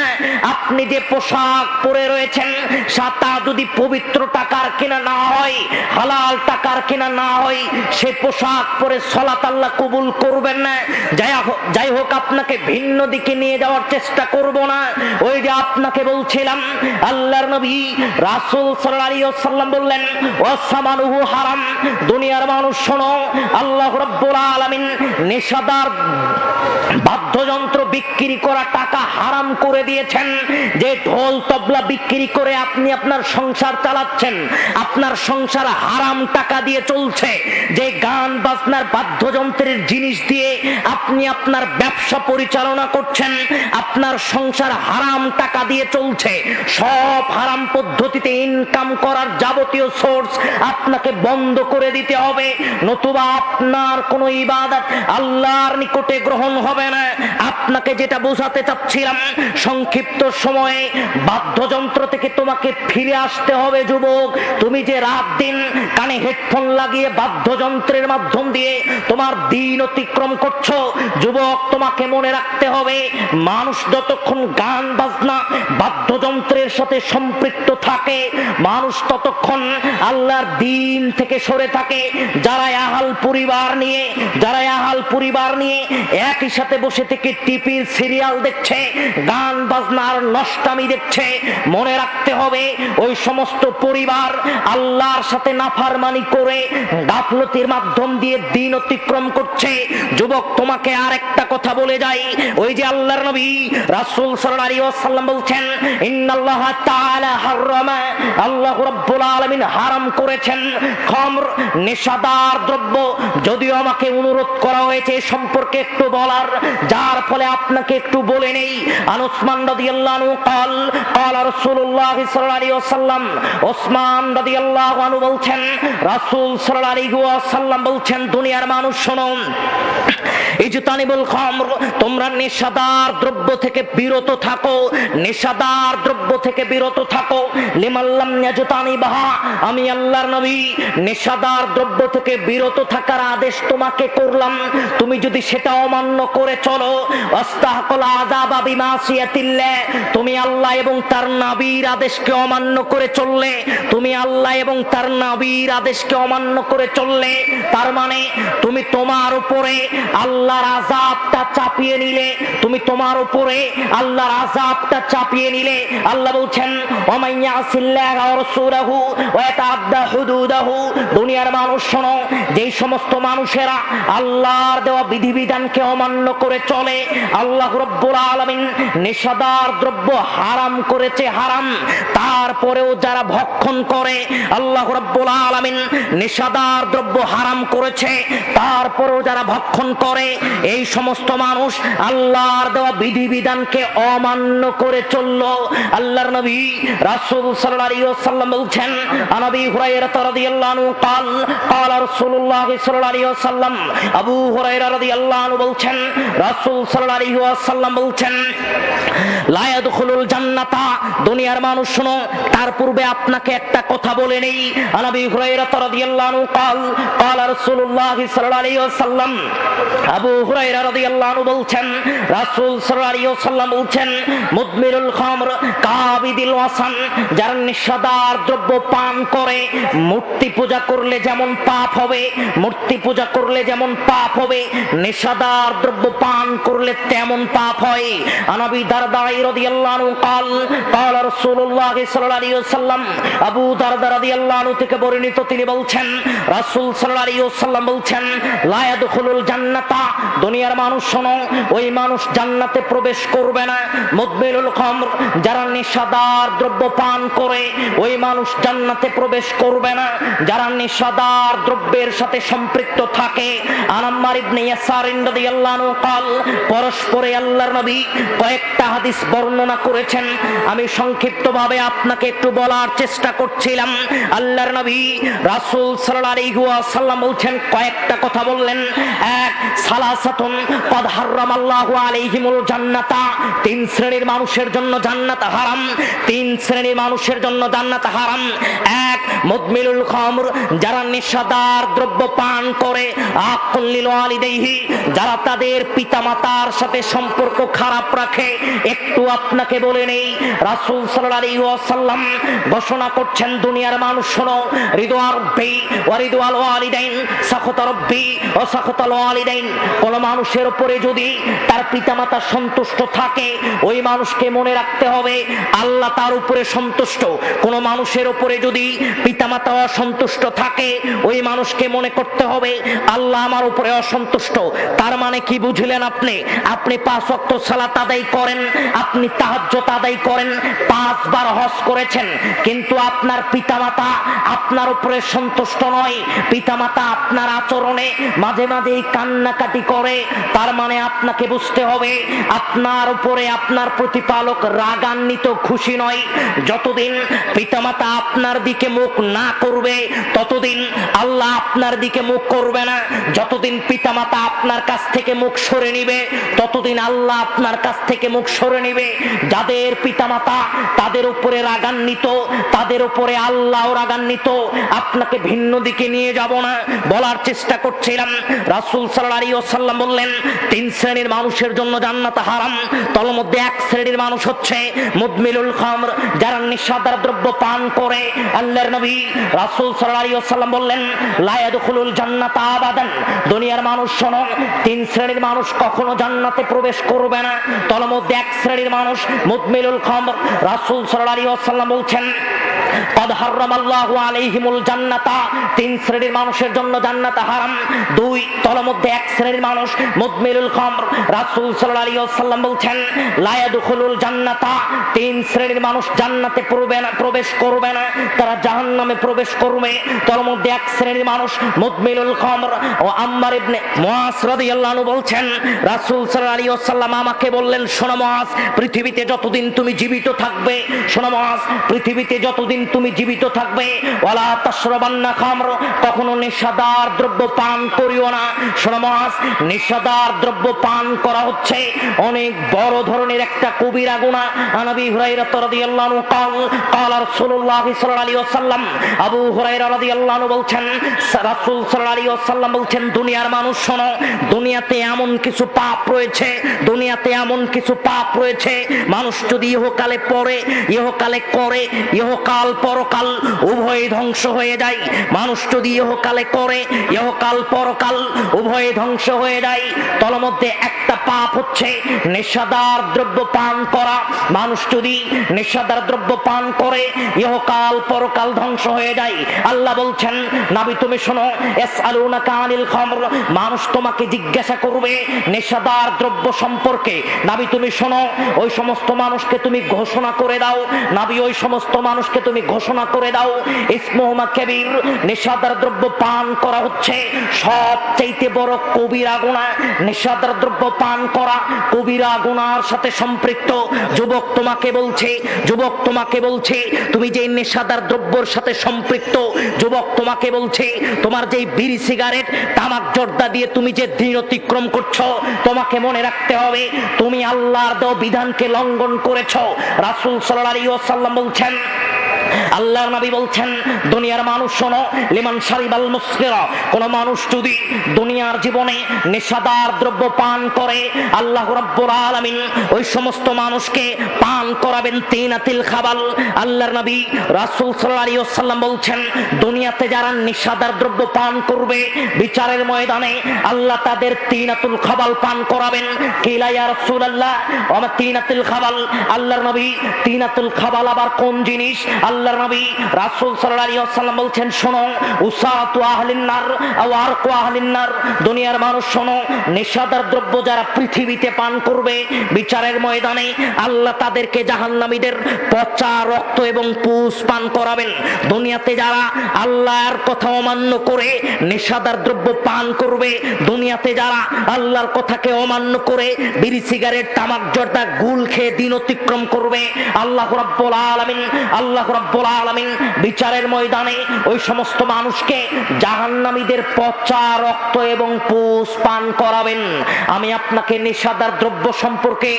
আপনি যে পোশাক পরে রয়েছেন, সেটা যদি পবিত্র টাকার কেনা না হয়, হালাল টাকার কেনা না হয়, সে পোশাক পরে সালাত আল্লাহ কবুল করবেন না। যাই হোক, আপনাকে ভিন্ন দিকে নিয়ে যাওয়ার চেষ্টা করব না। ওই যে আপনাকে বলছিলাম, আল্লাহর নবী রাসূল সাল্লাল্লাহু আলাইহি ওয়াসাল্লাম বললেন, ওয়াসামানুহু হারাম। দুনিয়ার মানুষ শোনো, আল্লাহ রাব্বুল আলামিন নেশাদার বাদ্যযন্ত্র বিক্রি করা টাকা হারাম করে দিয়েছেন। যে ঢোল তবলা বিক্রি করে আপনি আপনার সংসার চালাচ্ছেন, আপনার সংসার হারাম টাকা দিয়ে চলছে। যে গান বাজনার বাদ্যযন্ত্রের জিনিস দিয়ে আপনি আপনার ব্যবসা পরিচালনা করছেন, আপনার সংসার হারাম টাকা দিয়ে চলছে। সব হারাম পদ্ধতিতে ইনকাম করার যাবতীয় সোর্স আপনাকে বন্ধ করে দিতে হবে, নতুবা আপনার কোনো ইবাদত আল্লাহর নিকটে গ্রহণ হবে না। আপনাকে যেটা বোঝাতে চাচ্ছিলাম, সংক্ষিপ্ত সময়ে বাদ্যযন্ত্র থেকে তোমাকে ফিরে আসতে হবে। যুবক, তুমি যে রাত দিন কানে হেডফোন লাগিয়ে বাদ্যযন্ত্রের মাধ্যম দিয়ে তোমার দিন অতিক্রম করছো, যুবক তোমাকে মনে রাখতে হবে, মানুষ যতক্ষণ গান বাজনা বাদ্যযন্ত্রের সাথে সম্পৃক্ত থাকে, মানুষ ততক্ষণ আল্লাহর দিন থেকে সরে থাকে। যারা আহাল পরিবার নিয়ে একই সাথে বসে থেকে টিভির সিরিয়াল দেখছে, গান বাজনার নষ্টামি দেখছে, মনে রাখতে হবে ওই সমস্ত পরিবার আল্লাহর সাথে নাফরমানি করে গাফলতির মাধ্যম দিয়ে দিন অতিক্রম করছে। যুবক, তোমাকে আর একটা কথা বলে যাই, ওই যে আল্লাহর নবী রাসূল সাল্লাল্লাহু আলাইহি ওয়াসাল্লাম বলছেন, ইন্নাল্লাহা তাআলা হারামা, আল্লাহ রাব্বুল আলামিন হারাম করেছেন খামর, নেশাদার দ্রব্য। যদিও আমাকে অনুরোধ করা হয়েছে সম্পর্কে একটু বলার, যার ফলে আপনাকে একটু বলে নেই। উসমান রাদিয়াল্লাহু আনহু قال রাসূলুল্লাহ সাল্লাল্লাহু আলাইহি ওয়াসাল্লাম, উসমান রাদিয়াল্লাহু আনহু বলছেন, রাসূল সাল্লাল্লাহু আলাইহি ওয়াসাল্লাম বলছেন, দুনিয়ার মানুষ শোনো, ইজতানিবুল খামর, তোমরা নেশাদার দ্রব্য থেকে বিরত থাকো, নেশাদার দ্রব্য থেকে বিরত থাকো। লিমাল্লাম ইয়াজতানিবাহা, আমি আল্লাহর নবী নেশাদার দ্রব্য থেকে বিরত থাকার আদেশ তোমাকে করলাম, তুমি যদি সেটা অমান্য করে চলো, আস্তাহকাল আযাবা বিমাসিয়াতিল্লাহ, তুমি আল্লাহ এবং তার নবীর আদেশকে অমান্য করে চললে, তুমি আল্লাহ এবং তার নবীর আদেশকে অমান্য করে চললে, তার মানে তুমি তোমার উপরে আল্লাহ আল্লাহর আযাবটা চাপিয়ে নিলে, তুমি তোমার উপরে আল্লাহর আযাবটা চাপিয়ে নিলে, আল্লাহ বলছেন ওয়ামান ইয়াসিল্লাহ ওয়া রাসূলহু ওয়া ইয়াতাআদ্দা হুদুদাহু। দুনিয়ার মানুষ শোনো, যেই সমস্ত মানুষেরা আল্লাহর দেওয়া বিধিবিধানকে অমান্য করে চলে, আল্লাহ রাব্বুল আলামিন নেশাদার দ্রব্য হারাম করেছে হারাম, তারপরেও যারা ভক্ষণ করে, আল্লাহ রাব্বুল আলামিন নেশাদার দ্রব্য হারাম করেছে তারপরেও যারা ভক্ষণ করে, এই সমস্ত মানুষ আল্লাহর দেওয়া বিধিবিধানকে অমান্য করে চললো। আল্লাহর নবী রাসূল সাল্লাল্লাহু আলাইহি ওয়াসাল্লাম বলছেন, আবু হুরায়রা রাদিয়াল্লাহু আনহু قال قال রাসূলুল্লাহ সাল্লাল্লাহু আলাইহি ওয়াসাল্লাম, আবু হুরায়রা রাদিয়াল্লাহু আনহু বলছেন, রাসূল সাল্লাল্লাহু আলাইহি ওয়াসাল্লাম বলছেন, লা ইয়াদখুলুল জান্নাতা। দুনিয়ার মানুষ শোনো, তার পূর্বে আপনাকে একটা কথা বলে নেই। আবু হুরায়রা রাদিয়াল্লাহু আনহু قال قال রাসূলুল্লাহ সাল্লাল্লাহু আলাইহি ওয়াসাল্লাম, আবু হুরায়রা রাদিয়াল্লাহু আনহু বলছেন, রাসূল সাল্লাল্লাহু আলাইহি ওয়াসাল্লাম বলছেন, মুদমিরুল খামর কাবিদিল ওয়াসান। যারা নেশাদার দ্রব্য পান করে, মূর্তি পূজা করলে যেমন পাপ হবে, মূর্তি পূজা করলে যেমন পাপ হবে, নেশাদার দ্রব্য পান করলে তেমন পাপ হয়। আবু দারদা রাদিয়াল্লাহু আনহু قال قال রাসূলুল্লাহ সাল্লাল্লাহু আলাইহি ওয়াসাল্লাম, আবু দারদা রাদিয়াল্লাহু আনহু থেকে বর্ণিত, তিনি বলছেন, রাসূল সাল্লাল্লাহু আলাইহি ওয়াসাল্লাম বলছেন, লা ইয়াদখুলুল জান্নাতা। দুনিয়ার মানুষ শোনো, ওই মানুষ জান্নাতে প্রবেশ করবে না। মুদমিরুল খামর, যারা নেশাদার দ্রব্য পান করে, ওই মানুষ জান্নাতে প্রবেশ করবে না। যারা নেশাদার দ্রব্যের সাথে সম্পৃক্ত থাকে, আম্মার ইবনে ইয়াসার রাদিয়াল্লাহু আনহু قال, পরস্পরে আল্লাহর নবী কয়েকটা হাদিস বর্ণনা করেছেন। আমি সংক্ষিপ্তভাবে আপনাকে একটু বলার চেষ্টা করছিলাম। আল্লাহর নবী রাসূল সাল্লাল্লাহু আলাইহি ওয়াসাল্লাম বলছেন, কয়েকটা কথা বললেন। এক, সালাসাতুন ক্বাদ হারামাল্লাহু আলাইহিমুল জান্নাতা। তিন শ্রেণীর মানুষের জন্য জান্নাত হারাম। তিন শ্রেণীর মানুষের জন্য জান্নাত হারাম। এক, মুদমিলুল খামর, যারা নেশাদার দ্রব্য পান করে। আকুল লিল ওয়ালিদাইহি, যারা তাদের পিতামাতার সাথে সম্পর্ক খারাপ রাখে। একটু আপনাকে বলে নেই, রাসূল সাল্লাল্লাহু আলাইহি ওয়াসাল্লাম ঘোষণা করছেন, দুনিয়ার মানুষ শোনো, রিদওয়া রাব্বি ওয়া রিদওয়াল ওয়ালিদাইন, সাখাতা রাব্বি ওয়া সাখাতাল ওয়ালিদাইন। কোন মানুষের উপরে যদি তার পিতামাতা সন্তুষ্ট থাকে, ওই মানুষকে মনে রাখতে হবে আল্লাহ তার উপরে সন্তুষ্ট। কোন মানুষের উপরে যদি পিতামাতা অসন্তুষ্ট থাকে, ওই মানুষকে মনে করতে হবে আল্লাহ আমার উপরে অসন্তুষ্ট। তার মানে কি বুঝলেন আপনি? আপনি 5 ওয়াক্ত সালাত আদায় করেন, আপনি তাহাজ্জুদ আদায় করেন, 5 বার হজ করেছেন, কিন্তু আপনার পিতামাতা আপনার উপরে সন্তুষ্ট নয়। পিতামাতা আপনার আচরণে মাঝে মাঝেই কান্নাকাটি করে। তার মানে আপনাকে বুঝতে হবে আপনার উপরে আপনার প্রতিপালক রাগান্বিত, খুশি নয়। যতদিন পিতামাতা আপনার দিকে মুখ না করবে, ততদিন আল্লাহ আপনার দিকে মুখ করবে না। যতদিন পিতামাতা আপনার কাছ থেকে মুখ সরে নিবে, ততদিন আল্লাহ আপনার কাছ থেকে মুখ সরে নিবে। যাদের পিতামাতা তাদের উপরে রাগান্বিত, তাদের উপরে আল্লাহ রাগান্বিত। আপনাকে ভিন্ন দিকে নিয়ে যাব না, বলার চেষ্টা করছিলাম। রাসূল সাল্লাল্লাহু আলাইহি ওয়াসাল্লাম বললেন, 3 শ্রেণীর মানুষের জন্য জান্নাত হারাম। তার মধ্যে 1 শ্রেণীর মানুষ হচ্ছে মুদমিলুল খামর, যারা নেশাদার দ্রব্য পান করে। আল্লাহর নবী রাসূল সাল্লাল্লাহু আলাইহি ওয়াসাল্লাম বললেন, লা ইয়াদখুলুল জান্নাতা আবাদান। দুনিয়ার মানুষ শোনো, 3 শ্রেণীর মানুষ কখনো জান্নাতে প্রবেশ করবে না। তার মধ্যে 1 শ্রেণীর মানুষ মুদমিলুল খামর। রাসূল সাল্লাল্লাহু আলাইহি ওয়াসাল্লাম বলছেন, ক্বাদ হারামাল্লাহু আলাইহিমুল জান্নাতা। 3 শ্রেণীর মানুষের জন্য জান্নাত হারাম। 2, তার মধ্যে 1 শ্রেণীর মানুষ মুদমিলুল খামর। রাসূল সাল্লাল্লাহু আলাইহি ওয়াসাল্লাম বলছেন, লা ইয়াদখুলুল জান্নাতা। 3 শ্রেণীর মানুষ জান্নাতে প্রবেশ করবে না, তারা জাহান্নামে প্রবেশ করবে। তার মধ্যে 1 শ্রেণীর মানুষ মুদমিলুল খামর। ও আম্মার ইবনে মুআজ রাদিয়াল্লাহু আনহু বলছেন, রাসূল সাল্লাল্লাহু আলাইহি ওয়াসাল্লাম আমাকে বললেন, শোনো মুআজ, পৃথিবীতে যতদিন তুমি জীবিত থাকবে, শোনো মুআজ, পৃথিবীতে যতদিন তুমি জীবিত থাকবে, ওয়ালা তাশরাবান্না খামর, কখনো নেশাদার দ্রব্য পান করিও না। শোনো মুআজ, নেশাদার দ্রব্য পান করা হচ্ছে অনেক বড় ধরনের একটা কবিরা গুনাহ। আবু হুরায়রা রাদিয়াল্লাহু আনহু قال রাসূলুল্লাহ সাল্লাল্লাহু আলাইহি ওয়াসাল্লাম, আবু হুরায়রা রাদিয়াল্লাহু আনহু বলছেন, রাসূল সাল্লাল্লাহু আলাইহি ওয়াসাল্লাম বলছেন, দুনিয়ার মানুষ শোনো, দুনিয়াতে এমন কিছু পাপ রয়েছে, দুনিয়াতে এমন কিছু পাপ রয়েছে, মানুষ যদি ইহকালে পড়ে, ইহকালে করে, ইহকাল পরকাল উভয় ধ্বংস হয়ে যায়। মানুষ যদি ইহকালে করে, ইহকাল পরকাল উভয় ধ্বংস হয়ে যায়। তন্মধ্যে একটা পাপ হচ্ছে নেশাদার দ্রব্য পান করা। মানুষ যদি নেশাদার দ্রব্য পান করে ইহকাল পরকাল ধ্বংস হয়ে যায়। আল্লাহ বলছেন, নবী তুমি শোনো, ইয়াসআলুনাকা আনিল খামর, মানুষ তোমাকে জিজ্ঞাসা করবে নেশাদার দ্রব্য সম্পর্কে। নবী তুমি শোনো, ওই সমস্ত মানুষকে তুমি ঘোষণা করে দাও, নবী ওই সমস্ত মানুষকে তুমি ঘোষণা করে দাও, ইসমুহুমা কাবীর, নেশাদার দ্রব্য পান করা হচ্ছে সবচেয়ে বড় কবিরা গুনাহ। নেশাদার দ্রব্য পান করা কবিরা গুনার সাথে সম্পৃক্ত। যুবক তোমাকে বলছে, যুবক তোমাকে বলছে তুমি যে নেশাদার দ্রব্যের সাথে সম্পৃক্ত, যুবক তোমাকে বলছে তোমার যে বিড়ি সিগারেট তামাক জর্দা দিয়ে তুমি যে দিন অতিক্রম করছো, তোমাকে মনে রাখতে হবে তুমি আল্লাহর দেওয়া বিধানকে লঙ্ঘন করেছো। রাসূল সাল্লাল্লাহু আলাইহি ওয়াসাল্লাম বলছেন, আল্লাহর নবী বলছেন, দুনিয়ার মানুষ শোনো, লিমান শারিবাল মুসকিরা, কোন মানুষ যদি দুনিয়ার জীবনে নেশাদার দ্রব্য পান করে, আল্লাহ রাব্বুল আলামিন ওই সমস্ত মানুষকে পান করাবেন তিনাতিল খাবাল। আল্লাহর নবী রাসূল সাল্লাল্লাহু আলাইহি ওয়াসাল্লাম বলছেন, দুনিয়াতে যারা নেশাদার দ্রব্য পান করবে বিচারের ময়দানে আল্লাহ তাদের তিনাতুল খাবাল পান করাবেন। কিলা ইয়া রাসূলুল্লাহ, ওয়া তিনাতুল খাবাল, আল্লাহর নবী তিনাতুল খাবাল আবার কোন জিনিস? আল্লাহর নবী রাসূল সাল্লাল্লাহু আলাইহি ওয়াসাল্লাম বলছেন, শোনো, উসাতু আহলিন নার আও আরকু আহলিন নার, দুনিয়ার মানুষ শোনো, নেশাদার দ্রব্য যারা পৃথিবীতে পান করবে বিচারের ময়দানে আল্লাহ তাদেরকে জাহান্নামীদের পচা রক্ত এবং পুষ পান করাবেন। দুনিয়াতে যারা আল্লাহর কথা অমান্য করে নেশাদার দ্রব্য পান করবে, দুনিয়াতে যারা আল্লাহর কথাকে অমান্য করে বিড়ি সিগারেট তামাক জর্দা গুল খেয়ে দিন অতিক্রম করবে, আল্লাহ রাব্বুল আলামিন, আল্লাহ রাব্বুল আলামিন বিচারের ময়দানে ওই সমস্ত মানুষকে জাহান্নামীদের পচা রক্ত এবং পুষ পান করাবেন। আমি আপনাকে নেশাদার দ্রব্য সম্পর্কে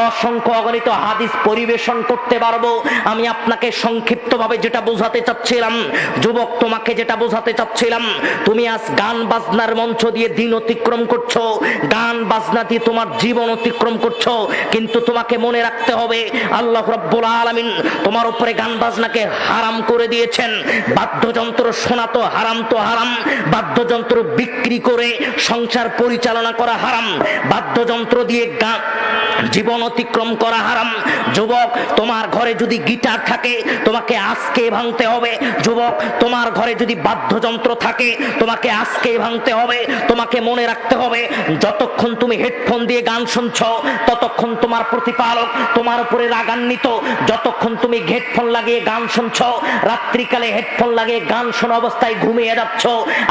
অসংখ্য অগণিত হাদিস পরিবেশন করতে পারবো। আমি আপনাকে সংক্ষিপ্তভাবে যেটা বোঝাতে চাচ্ছিলাম, যুবক তোমাকে যেটা বোঝাতে চাচ্ছিলাম, তুমি আজ গান বাজনার মঞ্চ দিয়ে দিন অতিক্রম করছো, গান বাজনা দিয়ে তোমার জীবন অতিক্রম করছো, কিন্তু তোমাকে মনে রাখতে হবে আল্লাহ রাব্বুল আলামিন তোমার উপরে গান বাজনাকে হারাম করে দিয়েছেন। বাদ্যযন্ত্র শোনা তো হারাম, তো হারাম। বাদ্যযন্ত্র বিক্রি করে সংসার পরিচালনা করা হারাম। বাদ্যযন্ত্র দিয়ে গান জীবন অতিক্রম করা হারাম। যুবক তোমার ঘরে যদি গিটার থাকে তোমাকে আজকে ভাঙতে হবে। যুবক তোমার ঘরে যদি বাদ্যযন্ত্র থাকে তোমাকে আজকে ভাঙতে হবে। তোমাকে মনে রাখতে হবে যতক্ষণ তুমি হেডফোন দিয়ে গান শুনছো ততক্ষণ তোমার প্রতিপালক তোমার উপরে রাগান্বিত। যতক্ষণ তুমি হেডফোন লাগিয়ে গান শুনছো, রাত্রিকালে হেডফোন লাগিয়ে গান শোনা অবস্থায় ঘুমিয়ে যাচ্ছ,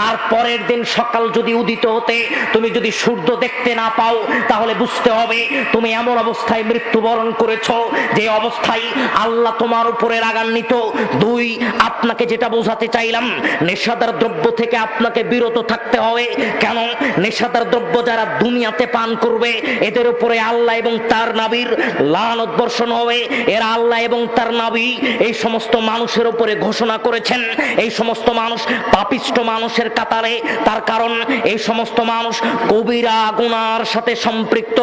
আর পরের দিন সকাল যদি উদিত হতে তুমি যদি সূর্য দেখতে না পাও, তাহলে বুঝতে হবে তুমি এমন অবস্থায় মৃত্যুবরণ করেছো যে অবস্থায় আল্লাহ তোমার উপরে রাগান্বিত। দুই, আপনাকে যেটা বোঝাতে চাইলাম, নেশাদার দ্রব্য থেকে আপনাকে বিরত থাকতে হবে। কেন? নেশাদার দ্রব্য যারা দুনিয়াতে পান করবে এদের উপরে আল্লাহ এবং তার নবীর লানত বর্ষণ হবে। এরা আল্লাহ এবং তার নবী এই সমস্ত মানুষের উপরে ঘোষণা করেছেন এই সমস্ত মানুষ পাপিষ্ঠ মানুষের কাতারে। তার কারণ এই সমস্ত মানুষ কবিরা গুনার সাথে সম্পৃক্ত।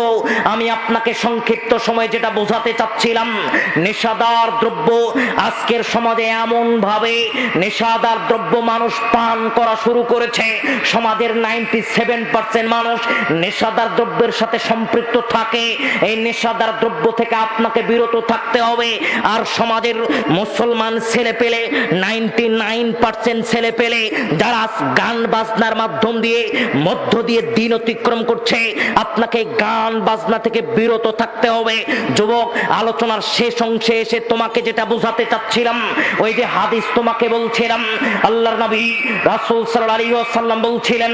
আমি আপনাকে সংক্ষিপ্ত সময়ে যেটা বোঝাতে চাচ্ছিলাম, নেশাদার দ্রব্য আজকের সমাজে এমন ভাবে নেশাদার দ্রব্য মানুষ পান করা শুরু করেছে, সমাজের 97% মানুষ নেশাদার দ্রব্যের সাথে সম্পৃক্ত থাকে। এই নেশাদার দ্রব্য থেকে আপনাকে বিরত থাকতে হবে। আর সমাজের মুসলমান ছেলে পেলে 99% ছেলে পেলে যারা গান বাজনার মাধ্যম দিয়ে মধ্য দিয়ে দিন অতিক্রম করছে, আপনাকে গান বাজনা থেকে বিরত থাকতে হবে। যুবক, আলোচনার শেষ অংশে এসে তোমাকে যেটা বোঝাতে চাচ্ছিলাম, ওই যে হাদিস তোমাকে বলছিলাম, আল্লাহর নবী রাসূল সাল্লাল্লাহু আলাইহি ওয়াসাল্লাম বলছিলেন,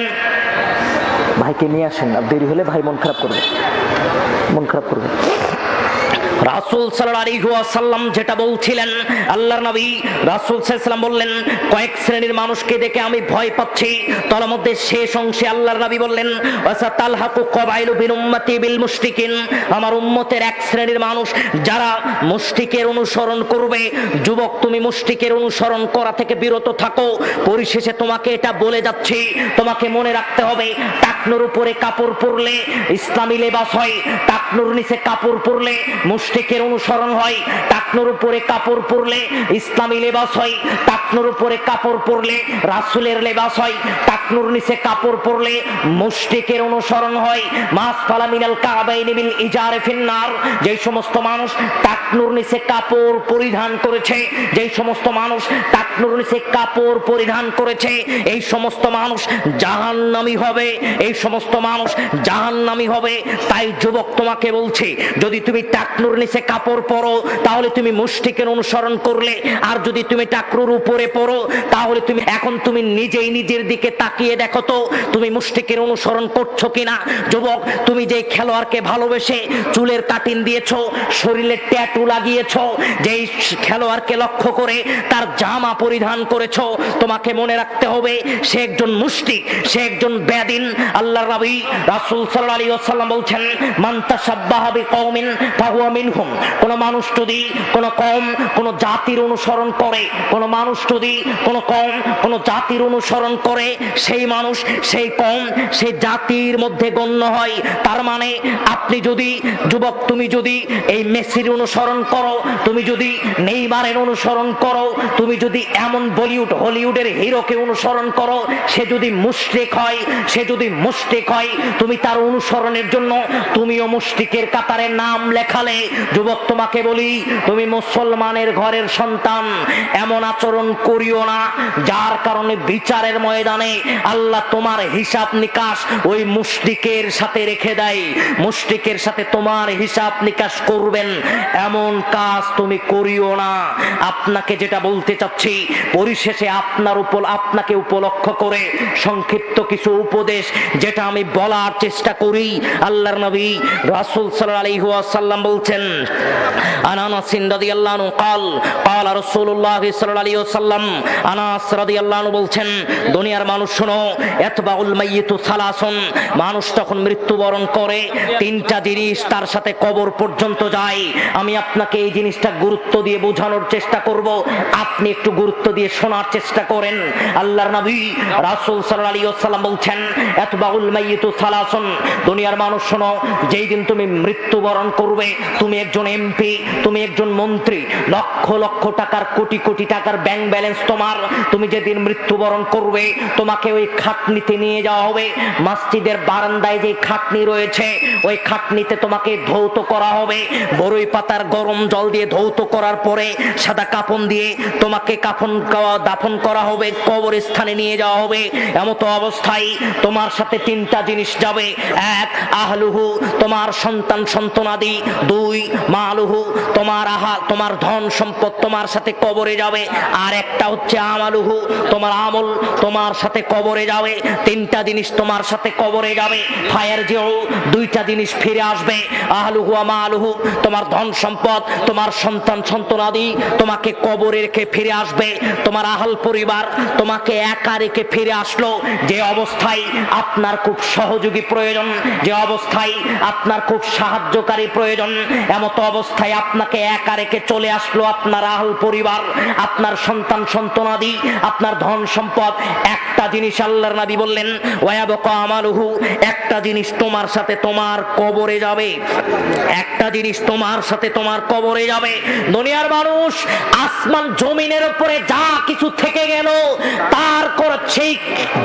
ভাইকে নিয়ে আসেন, আর দেরি হলে ভাই মন খারাপ করবে, মন খারাপ করবে। রাসূল সাল্লাল্লাহু আলাইহি ওয়াসাল্লাম যেটা বলছিলেন, আল্লাহর নবী রাসূল সাল্লাল্লাহু আলাইহি ওয়াসাল্লাম বললেন, কয়েক শ্রেণীর মানুষকে দেখে আমি ভয় পাচ্ছি। তার মধ্যে শেষ অংশে আল্লাহর নবী বললেন, ওয়াসাতালহাকু কবাইলু বিল উম্মতি বিল মুশরিকিন, আমার উম্মতের এক শ্রেণীর মানুষ যারা মুশরিকের অনুসরণ করবে। যুবক, তুমি মুশরিকের অনুসরণ করা থেকে বিরত থাকো। পরিশেষে তোমাকে এটা বলে যাচ্ছি, তোমাকে মনে রাখতে হবে টাকনুর উপরে কাপড় পরলে ইসলামী লেবাস হয়, টাকনুর নিচে কাপড় পরলে মুশরিকের অনুসরণ হয়। টাকনুর উপরে কাপড় পরলে ইসলামী লেবাস হয়, টাকনুর উপরে কাপড় পরলে রাসূলের লেবাস হয়, টাকনুর নিচে কাপড় পরলে মুশরিকের অনুসরণ হয়। মাসফালা মিনাল কাবাইনি বিল ইজারে ফিন্নার, যে সমস্ত মানুষ টাকনুর নিচে কাপড় পরিধান করেছে, যে সমস্ত মানুষ টাকনুর নিচে কাপড় পরিধান করেছে, এই সমস্ত মানুষ জাহান্নামী হবে, এই সমস্ত মানুষ জাহান্নামী হবে। তাই যুবক তোমাকে বলছে, যদি তুমি টাকনুর নিচে কাপড় পরো তাহলে তুমি মুশরিকের অনুসরণ করলে, আর যদি তুমি টাকনুর উপরে পরো তাহলে তুমি নিজেই নিজের দিকে তাকিয়ে দেখো তো তুমি মুশরিকের অনুসরণ করছো কিনা। যুবক, তুমি যে খেলোয়াড়কে ভালোবেসে চুলের কাটিং দিয়েছো, শরীরে ট্যাটু লাগিয়েছো, যেই খেলোয়াড়কে লক্ষ্য করে তার জামা পরিধান করেছো, তোমাকে মনে রাখতে হবে সে একজন মুশরিক, সে একজন বেদিন। আল্লাহর নবী রাসূল সাল্লাল্লাহু আলাইহি ওয়াসাল্লাম বলছেন, মান তাশাব্বাহা বিকওমিন ফাহুয়া মিনহুম। কোন মানুষ যদি কোন কওম, কোন জাতির অনুসরণ করে, কোন মানুষ যদি কোন কওম, কোন জাতির অনুসরণ করে, সেই মানুষ, সেই কওম, সেই জাতির মধ্যে গণ্য হয়। তার মানে আপনি যদি, যুবক তুমি যদি এই মেসির অনুসরণ করো, তুমি যদি নেইমারের অনুসরণ করো, তুমি যদি এমন বলিউড হলিউডের হিরোকে অনুসরণ করো, সে যদি মুশরিক হয়, সে যদি মুশরিক হয়, তুমি তার অনুসরণের জন্য তুমিও মুশরিকের কাতারে নাম লেখালে। যুবক তোমাকে বলি, তুমি মুসলমানের ঘরের সন্তান, এমন আচরণ করিও না যার কারণে বিচারের ময়দানে আল্লাহ তোমার হিসাব নিকাশ ওই মুশরিকের সাথে রেখে দেয়, মুশরিকের সাথে তোমার হিসাব নিকাশ করবেন, এমন কাজ তুমি করিও না। আপনাকে যেটা বলতে চাচ্ছি, পরিশেষে আপনাকে উপলক্ষ করে সংক্ষিপ্ত কিছু উপদেশ যেটা আমি বলার চেষ্টা করি। আল্লাহর নবী রাসূল সাল্লাল্লাহু আলাইহি ওয়াসাল্লাম বলছেন, আনাস রাদিয়াল্লাহু আনহু قال قال رسول الله সাল্লাল্লাহু আলাইহি ওয়াসাল্লাম, আনাস রাদিয়াল্লাহু আনহু বলছেন, দুনিয়ার মানুষ শোনো, ইয়াতবাউল মাইয়িতু সালাসুন, মানুষ তখন মৃত্যুবরণ করে তিনটা জিনিস তার সাথে কবর পর্যন্ত যায়। আমি আপনাকে এই জিনিসটা গুরুত্ব দিয়ে বোঝানোর চেষ্টা করব, আপনি একটু গুরুত্ব দিয়ে শোনার চেষ্টা করেন। আল্লাহর নবী রাসূল সাল্লাল্লাহু আলাইহি ওয়াসাল্লাম বলছেন, ইয়াতবাউল মাইয়িতু সালাসুন, দুনিয়ার মানুষ শোনো, যেই দিন তুমি মৃত্যুবরণ করবে, তুমি একজন এমপি, তুমি একজন মন্ত্রী, লক্ষ লক্ষ টাকার, কোটি কোটি টাকার ব্যাংক ব্যালেন্স তোমার, তুমি যেদিন মৃত্যুবরণ করবে তোমাকে ওই খাটনিতে নিয়ে যাওয়া হবে। মসজিদের বারান্দায় যে খাটনি রয়েছে, ওই খাটনিতে তোমাকে ধৌত করা হবে, বরই পাতার গরম জল দিয়ে ধৌত করার পরে সাদা কাফন দিয়ে তোমাকে দাফন করা হবে, কবরস্থানে নিয়ে যাওয়া হবে। এমতো অবস্থায় তোমার সাথে তিনটা জিনিস যাবে, এক আহলুহু, তোমার সন্তান সন্তানাদি, দুই মালুহু, তোমার ধন সম্পদ তোমার সাথে কবরে যাবে, আর একটা হচ্ছে আমালুহু, তোমার আমল তোমার সাথে কবরে যাবে। তিনটা জিনিস তোমার সাথে কবরে যাবে। ফায়ার যেও, দুইটা জিনিস ফিরে আসবে, আহলুহু ওয়া মালুহু, তোমার ধন সম্পদ, তোমার সন্তান সন্তানাদি তোমাকে কবরে রেখে ফিরে আসবে। তোমার আহল পরিবার তোমাকে একা রেখে ফিরে আসলো, যে অবস্থায় আপনার খুব সহযোগী প্রয়োজন, যে অবস্থায় আপনার খুব সাহায্যকারী প্রয়োজন, এমত অবস্থায় আপনাকে একা রেখে চলে আসলো আপনার আহল পরিবার, আপনার সন্তান সন্তানাদি, আপনার ধন সম্পদ। একটা জিনিস আল্লাহর নবী বললেন, ওয়ায়াবকা আমালুহু, একটা জিনিস তোমার সাথে তোমার কবরে যাবে, একটা জিনিস তোমার সাথে তোমার কবরে যাবে। দুনিয়ার মানুষ, আসমান জমিনের উপরে যা কিছু থেকে গেল তার সেই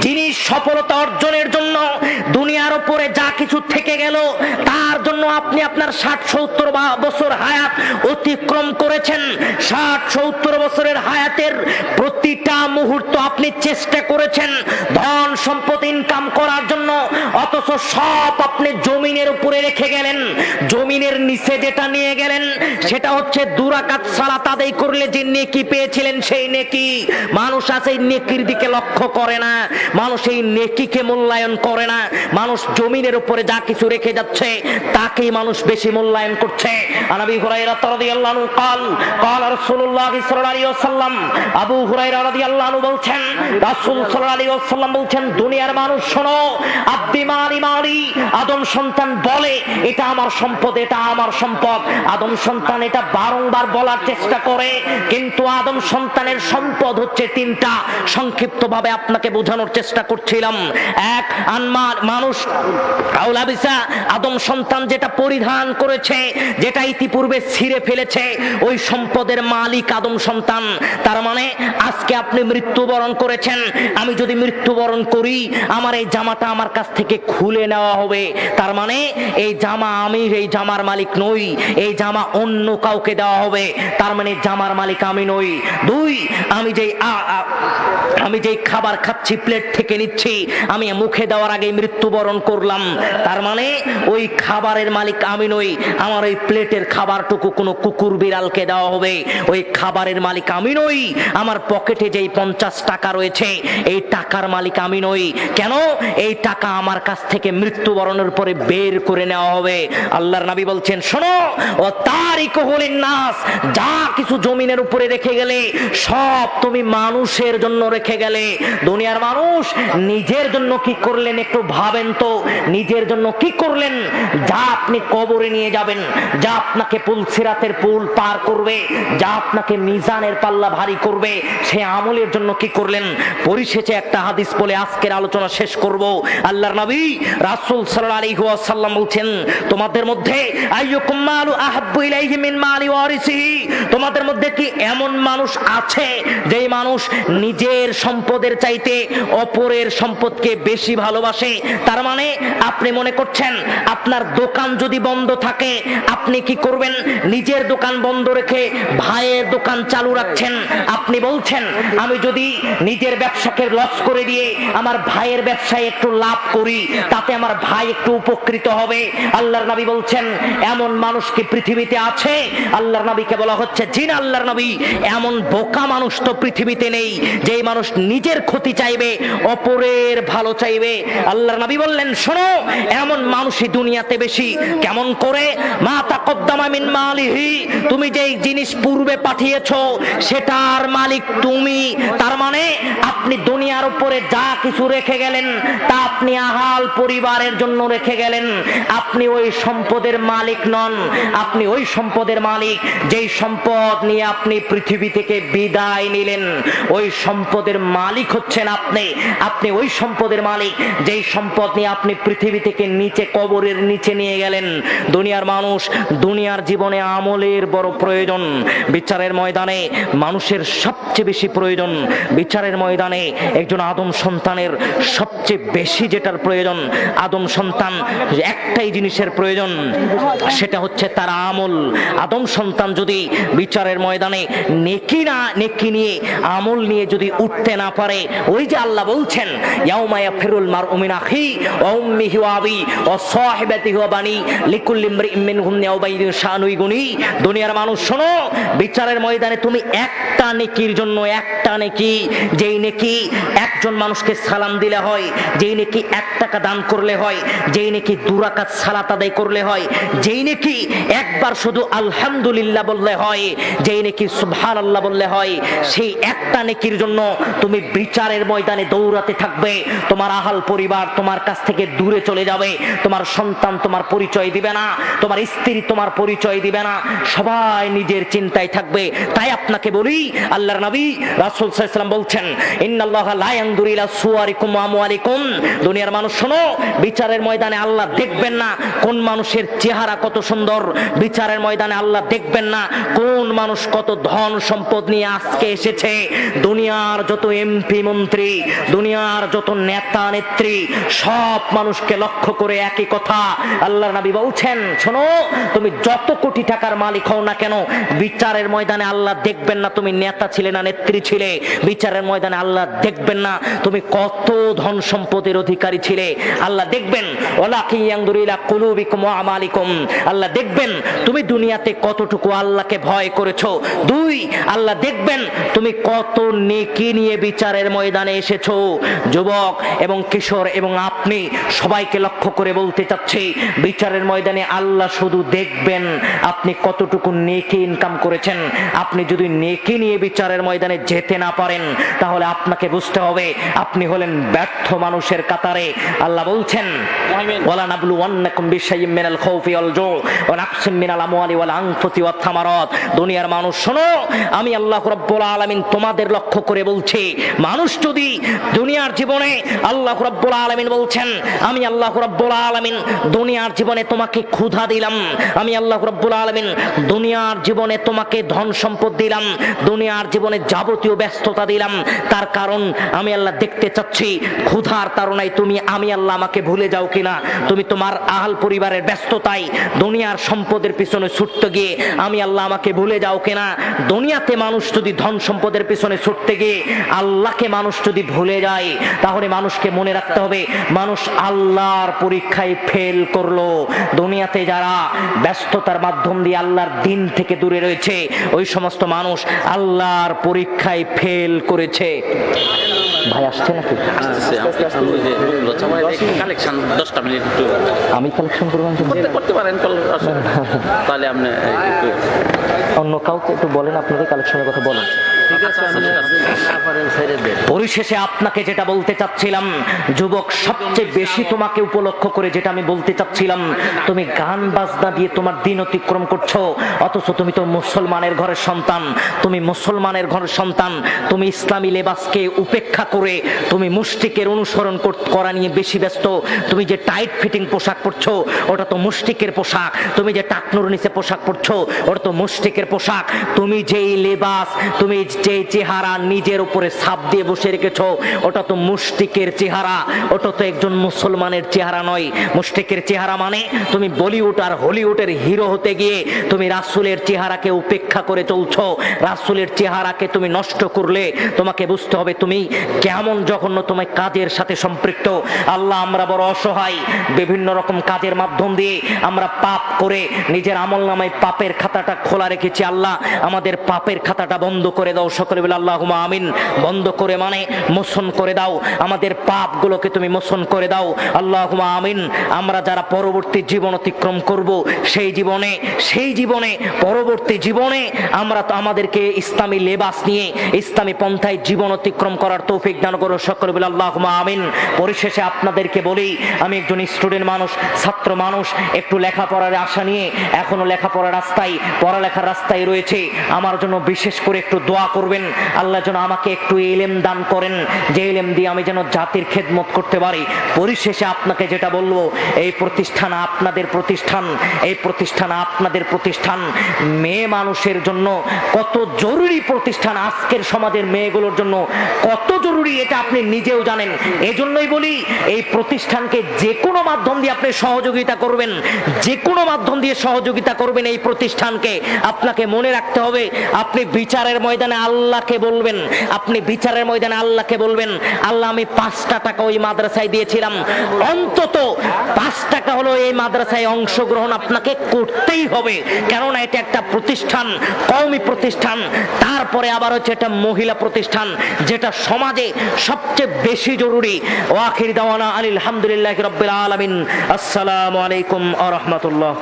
জিনিস সফলতা অর্জনের জন্য, দুনিয়ার উপরে যা কিছু থেকে গেল তার জন্য আপনি আপনার 60-70 বছর হায়াত অতিক্রম করেছেন। 60-70 বছরের হায়াতের প্রতিটা মুহূর্ত আপনি চেষ্টা করেছেন ধন সম্পদ ইনকাম করার জন্য, অথচ সব আপনি জমিনের উপরে রেখে গেলেন। জমিনের নিচে যেটা নিয়ে গেলেন সেটা হচ্ছে 2 রাকাত সালাত আদায় করলে যে নেকি পেয়েছিলেন সেই নেকি। মানুষ আছে এই নেকির দিকে লক্ষ্য করে না, মানুষ এই নেকিকে মূল্যায়ন করে না, মানুষ জমিনের উপরে যা কিছু রেখে যাচ্ছে তাকেই মানুষ বেশি মূল্যায়ন করছে। আবু হুরায়রা রাদিয়াল্লাহু আনহু قال رسول الله صلى الله عليه وسلم, আবু হুরায়রা রাদিয়াল্লাহু আনহু বলছেন, রাসূল সাল্লাল্লাহু আলাইহি ওয়াসাল্লাম বলছেন, দুনিয়ার মানুষ শোনো, আব্দি মালি মালি, আদম সন্তান বলে এটা আমার সম্পদ, এটা আমার সম্পদ। আদম সন্তান এটা বারংবার বলার চেষ্টা করে, কিন্তু আদম সন্তানের সম্পদ হচ্ছে 3টা। সংক্ষিপ্তভাবে আপনাকে বোঝানোর চেষ্টা করছিলাম। এক, মানুষ আউলাবিসা, আদম সন্তান যেটা পরিধান করেছে যেটা ইতিপূর্বে ছিঁড়ে ফেলেছে ওই সম্পদের মালিক আদম সন্তান। তার মানে আজকে আপনি মৃত্যুবরণ করেছেন, আমি যদি মৃত্যুবরণ করি আমার এই জামাটা আমার কাছ থেকে খুলে নেওয়া হবে। তার মানে এই জামা, আমি এই জামার মালিক নই, এই জামা অন্য কাউকে দেওয়া হবে। তার মানে জামার মালিক আমি নই। দুই, আমি যেই খাবার খাচ্ছি প্লেট থেকে নিচ্ছি, আমি মুখে দেওয়ার আগে মৃত্যুবরণ করলাম। তার মানে ওই খাবারের মালিক আমি নই, আমার ওই প্লেটের খাবারটুকু কোনো কুকুর বিড়ালকে দেওয়া হবে। ওই খাবারের মালিক আমি নই। আমার পকেটে যেই 50 টাকা রয়েছে এই টাকার মালিক আমি নই। কেন? এই টাকা আমার কাছ থেকে মৃত্যুবরণের পরে বের করে নেওয়া হবে। আল্লাহর নবী বলছেন, শোনো, ও তারিকুল নাস, যা কিছু জমিনের উপরে রেখে গেলে সব তুমি মানুষের জন্য রেখে গেলে। দুনিয়ার মানুষ নিজের জন্য কি করলেন একটু ভাবেন তো। নিজের জন্য কি করলেন? যা আপনি কবরে নিয়ে যাবেন, যা আপনাকে পুলসিরাতের পুল পার করবে, যা আপনাকে মিজানের পাল্লা ভারী করবে, সে আমলের জন্য কি করলেন? পরিশেষে একটা হাদিস বলে আজকের আলোচনা শেষ করব। আল্লাহর নবী রাসূল সাল্লাল্লাহু আলাইহি ওয়াসাল্লাম বলছেন, তোমাদের মধ্যে আইয়ুকুম মালু আহাব্বু ইলাইহি মিন মালি ওয়ারিসিহি, তোমাদের মধ্যে কি এমন মানুষ আছে যেই মানুষ নিজের সম্পদের চাইতে অপরের সম্পদকে বেশি ভালোবাসে? তার মানে আপনি মনে করছেন আপনার দোকান যদি বন্ধ থাকে আপনি কি করবেন? নিজের দোকান বন্ধ রেখে ভাইয়ের দোকান চালু রাখছেন। আপনি বলছেন আমি যদি নিজের ব্যবসাকে লস করে দিয়ে আমার ভাইয়ের ব্যবসায় একটু লাভ করি তাতে আমার ভাই একটু উপকৃত হবে। আল্লাহর নবী বলছেন এমন মানুষ কি পৃথিবীতে আছে? আল্লাহর নবীকে বলা হচ্ছে, জি না আল্লাহর নবী, এমন বোকা মানুষ তো পৃথিবীতে নেই যেই মানুষ নিজের ক্ষতি চাইবে অপরের ভালো চাইবে। আল্লাহর নবী বললেন, শোনো, এমন মানুষই দুনিয়াতে বেশি। কেমন করে? মা তাকদ্দামা মিন মালিহি, তুমি যেই জিনিস পূর্বে পাঠিয়েছো সেটার মালিক তুমি। তার মানে আপনি দুনিয়ার উপরে যা কিছু রেখে গেলেন তা আপনি আহাল পরিবারের জন্য রেখে গেলেন। আপনি ওই সম্পদের মালিক নন, আপনি ওই সম্পদের মালিক যেই সম্পদ নিয়ে আপনি পৃথিবী থেকে বিদায় নিলেন। ওই সম্পদের মালিক হচ্ছেন আপনি। আপনি ওই সম্পদের মালিক যেই সম্পদ নিয়ে আপনি পৃথিবী থেকে নিচে কবরের নিচে নিয়ে গেলেন। দুনিয়ার মানুষ, দুনিয়ার জীবনে আমলের বড় প্রয়োজন। বিচারের ময়দানে মানুষের সবচেয়ে বেশি প্রয়োজন, বিচারের ময়দানে একজন আদম সন্তানের সবচেয়ে বেশি যেটার প্রয়োজন, আদম সন্তান একটাই জিনিসের প্রয়োজন, সেটা হচ্ছে তার আমল। আদম সন্তান যদি বিচারের ময়দানে নেকি নিয়ে আমল নিয়ে যদি উঠতে না পারে, ওই যে আল্লাহ বলছেন ইয়াউমা ইয়াফিরুল মারউ মিন আখি ওয়া উম্মিহি ওয়া আবি ওয়া সাহিবাতিহি ওয়া বানি লিকুল্লি ইমরিইম মিনহুম ইয়াউমাইযিন শানুই গুনি। দুনিয়ার মানুষ শোনো, বিচারের ময়দানে তুমি একটা নেকির জন্য, একটা নেকি, যেই নেকি একজন মানুষকে সালাম দিলে হয়, যেই নেকি 1 টাকা দান করলে হয়, যেই নেকি 2 রাকাত সালাত আদায় করলে হয়, যেই নেকি একবার শুধু আলহামদুলিল্লাহ বললে হয়, যেই নেকি সুবহানাল্লাহ বললে হয়, সেই একটা নেকির জন্য তুমি বিচারের ময়দানে দৌড়াতে থাকবে। তোমার আহাল পরিবার তোমার কাছ থেকে দূরে চলে যাবে, তোমার সন্তান তোমার পরিচয় দিবে না, তোমার স্ত্রী তোমার পরিচয় দিবে না, সবাই নিজের চিন্তায় থাকবে। তাই আপনাকে বলি, আল্লাহর নবী রাসূল সাল্লাল্লাহু আলাইহি ওয়াসাল্লাম বলছেন, ইন্নাল্লাহা লা ইয়ানজুরু ইলা সুওয়ারিকুম ওয়া আমওয়ালিকুম। দুনিয়ার মানুষ শোনো, বিচারের ময়দানে আল্লাহ দেখবেন না কোন মানুষের চেহারা কত সুন্দর, বিচারের ময়দানে আল্লাহ দেখবেন না কোন মানুষ কত ধন সম্পদ নিয়ে আজকে এসেছে। দুনিয়ার যত এমপি মন্ত্রী, দুনিয়ার যত নেতা নেত্রী, সব মানুষকে লক্ষ্য করে একই কথা। আল্লাহর নবী বলছেন, শোনো, তুমি যত কোটি টাকার মালিক হও না কেন, বিচারের ময়দানে আল্লাহ দেখবেন না তুমি নেতা ছিলে না নেত্রী ছিলে। বিচারের ময়দানে আল্লাহ দেখবেন না তুমি কত ধন সম্পদের অধিকারী ছিলে। আল্লাহ দেখবেন ওয়ালাকিন ইয়ানজুরু ইলা কুলুবিকুম ওয়া আমালিকুম। আল্লাহ দেখবেন তুমি দুনিয়াতে কতটুকু আল্লাহকে ভয় করেছো। 2, আল্লাহ দেখবেন তুমি কত নেকি নিয়ে বিচারের ময়দানে এসেছো। যুবক এবং কিশোর এবং আপনি সবাইকে লক্ষ্য করে বলতে চাচ্ছি, বিচারের ময়দানে আল্লাহ শুধু দেখবেন আপনি কতটুকু নেকি ইনকাম করেছেন। আপনি যদি নেকি নিয়ে বিচারের ময়দানে যেতে না পারেন তাহলে আপনাকে বুঝতে হবে আপনি হলেন ব্যর্থ মানুষের কাতারে। আল্লাহ বলছেন, ওয়ালা নাবলুওয়ান্নাকুম বিশাইইম মিনাল খাউফি ওয়াল জু ওয়া নাকসিম মিনাল আমওয়ালি ওয়াল আনফুসি ওয়াত থামারাত। দুনিয়ার মানুষ শোনো, আমি আল্লাহ রাব্বুল আলামিন তোমাদের লক্ষ্য করে বলছি, মানুষ যদি দুনিয়ার জীবনে, আল্লাহ রাব্বুল আলামিন বলছেন, আমি আল্লাহ রাব্বুল আলামিন দুনিয়ার জীবনে তোমাকে ক্ষুধা দিলাম, আমি আল্লাহ রাব্বুল আলামিন দুনিয়ার জীবনে তোমাকে ধন সম্পদ দিলাম, দুনিয়ার জীবনে যাবতীয় ব্যস্ততা দিলাম, তার কারণ আমি আল্লাহ দেখতে চাচ্ছি ক্ষুধার তাড়নায় তুমি আমি আল্লাহ আমাকে ভুলে যাও কিনা। তুমি তোমার আহাল পরিবারের ব্যস্ততায় দুনিয়ার সম্পদের পিছনে ছুটতে গিয়ে আমি আল্লাহ আমাকে ভুলে যাও কিনা। দুনিয়াতে মানুষ যদি ধন সম্পদের পিছনে ছুটতে গিয়ে আল্লাহকে মানুষ যদি ভুলে যায়, তাহলে মানুষকে মনে রাখতে হবে মানুষ আল্লাহর পরীক্ষায় ফেল করলো। দুনিয়াতে যারা ব্যস্ততার মাধ্যম দিয়ে আল্লাহর দিন থেকে দূরে রয়েছে, ওই সমস্ত মানুষ আল্লাহর পরীক্ষায় ফেল করেছে। ভাই আসছে নাকি? কালেকশন 10টা মিনিট একটু আমি কালেকশন করবো করতে পারেন, তাহলে আপনি একটু অন্য কাউকে একটু বলেন, আপনাদের কালেকশনের কথা বলেন। পরিশেষে আপনাকে যেটা বলতে চাচ্ছিলাম, যুবক, সবচেয়ে বেশি তোমাকে উপলক্ষ করে যেটা আমি বলতে চাচ্ছিলাম, তুমি গান বাজনা দিয়ে তোমার দিন অতিক্রম করছো, অথচ তুমি তো মুসলমানের ঘরের সন্তান। তুমি মুসলমানের ঘরের সন্তান, তুমি ইসলামী লেবাসকে উপেক্ষা করে তুমি মুশরিকের অনুসরণ করা নিয়ে বেশি ব্যস্ত। তুমি যে টাইট ফিটিং পোশাক পরছো ওটা তো মুশরিকের পোশাক, তুমি যে টাকনুর নিচে পোশাক পরছো ওটা তো মুশরিকের পোশাক, তুমি যেই লেবাস, তুমি যে চেহারা নিজের উপরে ছাপ দিয়ে বসে রেখেছো ওটা তো মুশরিকের চেহারা, ওটা তো একজন মুসলমানের চেহারা নয়। মুশরিকের চেহারা মানে তুমি বলিউড আর হলিউডের হিরো হতে গিয়ে তুমি রাসূলের চেহারাকে উপেক্ষা করে চলছো। রাসূলের চেহারাকে তুমি নষ্ট করলে তোমাকে বুঝতে হবে তুমি কেমন জঘন্য তোমার কাজের সাথে সম্পৃক্ত। আল্লাহ, আমরা বড় অসহায়, বিভিন্ন রকম কাজের মাধ্যম দিয়ে আমরা পাপ করে নিজের আমলনামায় পাপের খাতাটা খোলা রেখেছি। আল্লাহ, আমাদের পাপের খাতাটা বন্ধ করে দাও। সকলে বলে আল্লাহুম্মা আমিন। বন্ধ করে মানে মোচন করে দাও, আমাদের পাপগুলোকে তুমি মোচন করে দাও। আল্লাহুম্মা আমিন। আমরা যারা পরবর্তী জীবন অতিক্রম করব, সেই জীবনে পরবর্তী জীবনে আমরা তো আমাদেরকে ইসলামী লেবাস নিয়ে ইসলামী পন্থায় জীবন অতিক্রম করার তৌফিক দান করো। সকলে বলে আল্লাহুম্মা আমিন। পরিশেষে আপনাদেরকে বলি, আমি একজন স্টুডেন্ট মানুষ, ছাত্র মানুষ, একটু লেখাপড়ার আশা নিয়ে এখনো লেখাপড়ার রাস্তায়, পড়ালেখার রাস্তায় রয়েছে। আমার জন্য বিশেষ করে একটু দোয়া করবেন, আল্লাহ যেন আমাকে একটু ইলম দান করেন, যে ইলম দিয়ে আমি যেন জাতির খেদমত করতে পারি। পরিশেষে আপনাকে যেটা বলবো, এই প্রতিষ্ঠান আপনাদের প্রতিষ্ঠান, এই প্রতিষ্ঠান আপনাদের প্রতিষ্ঠান। মেয়ে মানুষের জন্য কত জরুরি প্রতিষ্ঠান, আজকের সমাজের মেয়েগুলোর জন্য কত জরুরি এটা আপনি নিজেও জানেন। এজন্যই বলি, এই প্রতিষ্ঠানকে যে কোনো মাধ্যম দিয়ে আপনি সহযোগিতা করবেন, যে কোনো মাধ্যম দিয়ে সহযোগিতা করবেন। এই প্রতিষ্ঠানকে আপনাকে মনে রাখতে হবে, আপনি বিচারের ময়দানে আল্লাহকে বলবেন, আপনি বিচারের ময়দানে আল্লাহকে বলবেন, আল্লাহ আমি 5টা টাকা ওই মাদ্রাসায় দিয়েছিলাম, অন্তত 5 টাকা হলো এই মাদ্রাসায় অংশগ্রহণ আপনাকে করতেই হবে। কেননা এটা একটা প্রতিষ্ঠান, কওমি প্রতিষ্ঠান, তারপরে আবার হচ্ছে এটা মহিলা প্রতিষ্ঠান, যেটা সমাজে সবচেয়ে বেশি জরুরি। ওয়াখির দাওয়ানা আলহামদুলিল্লাহি রাব্বিল আলামিন। আসসালামু আলাইকুম ওয়া রাহমাতুল্লাহ।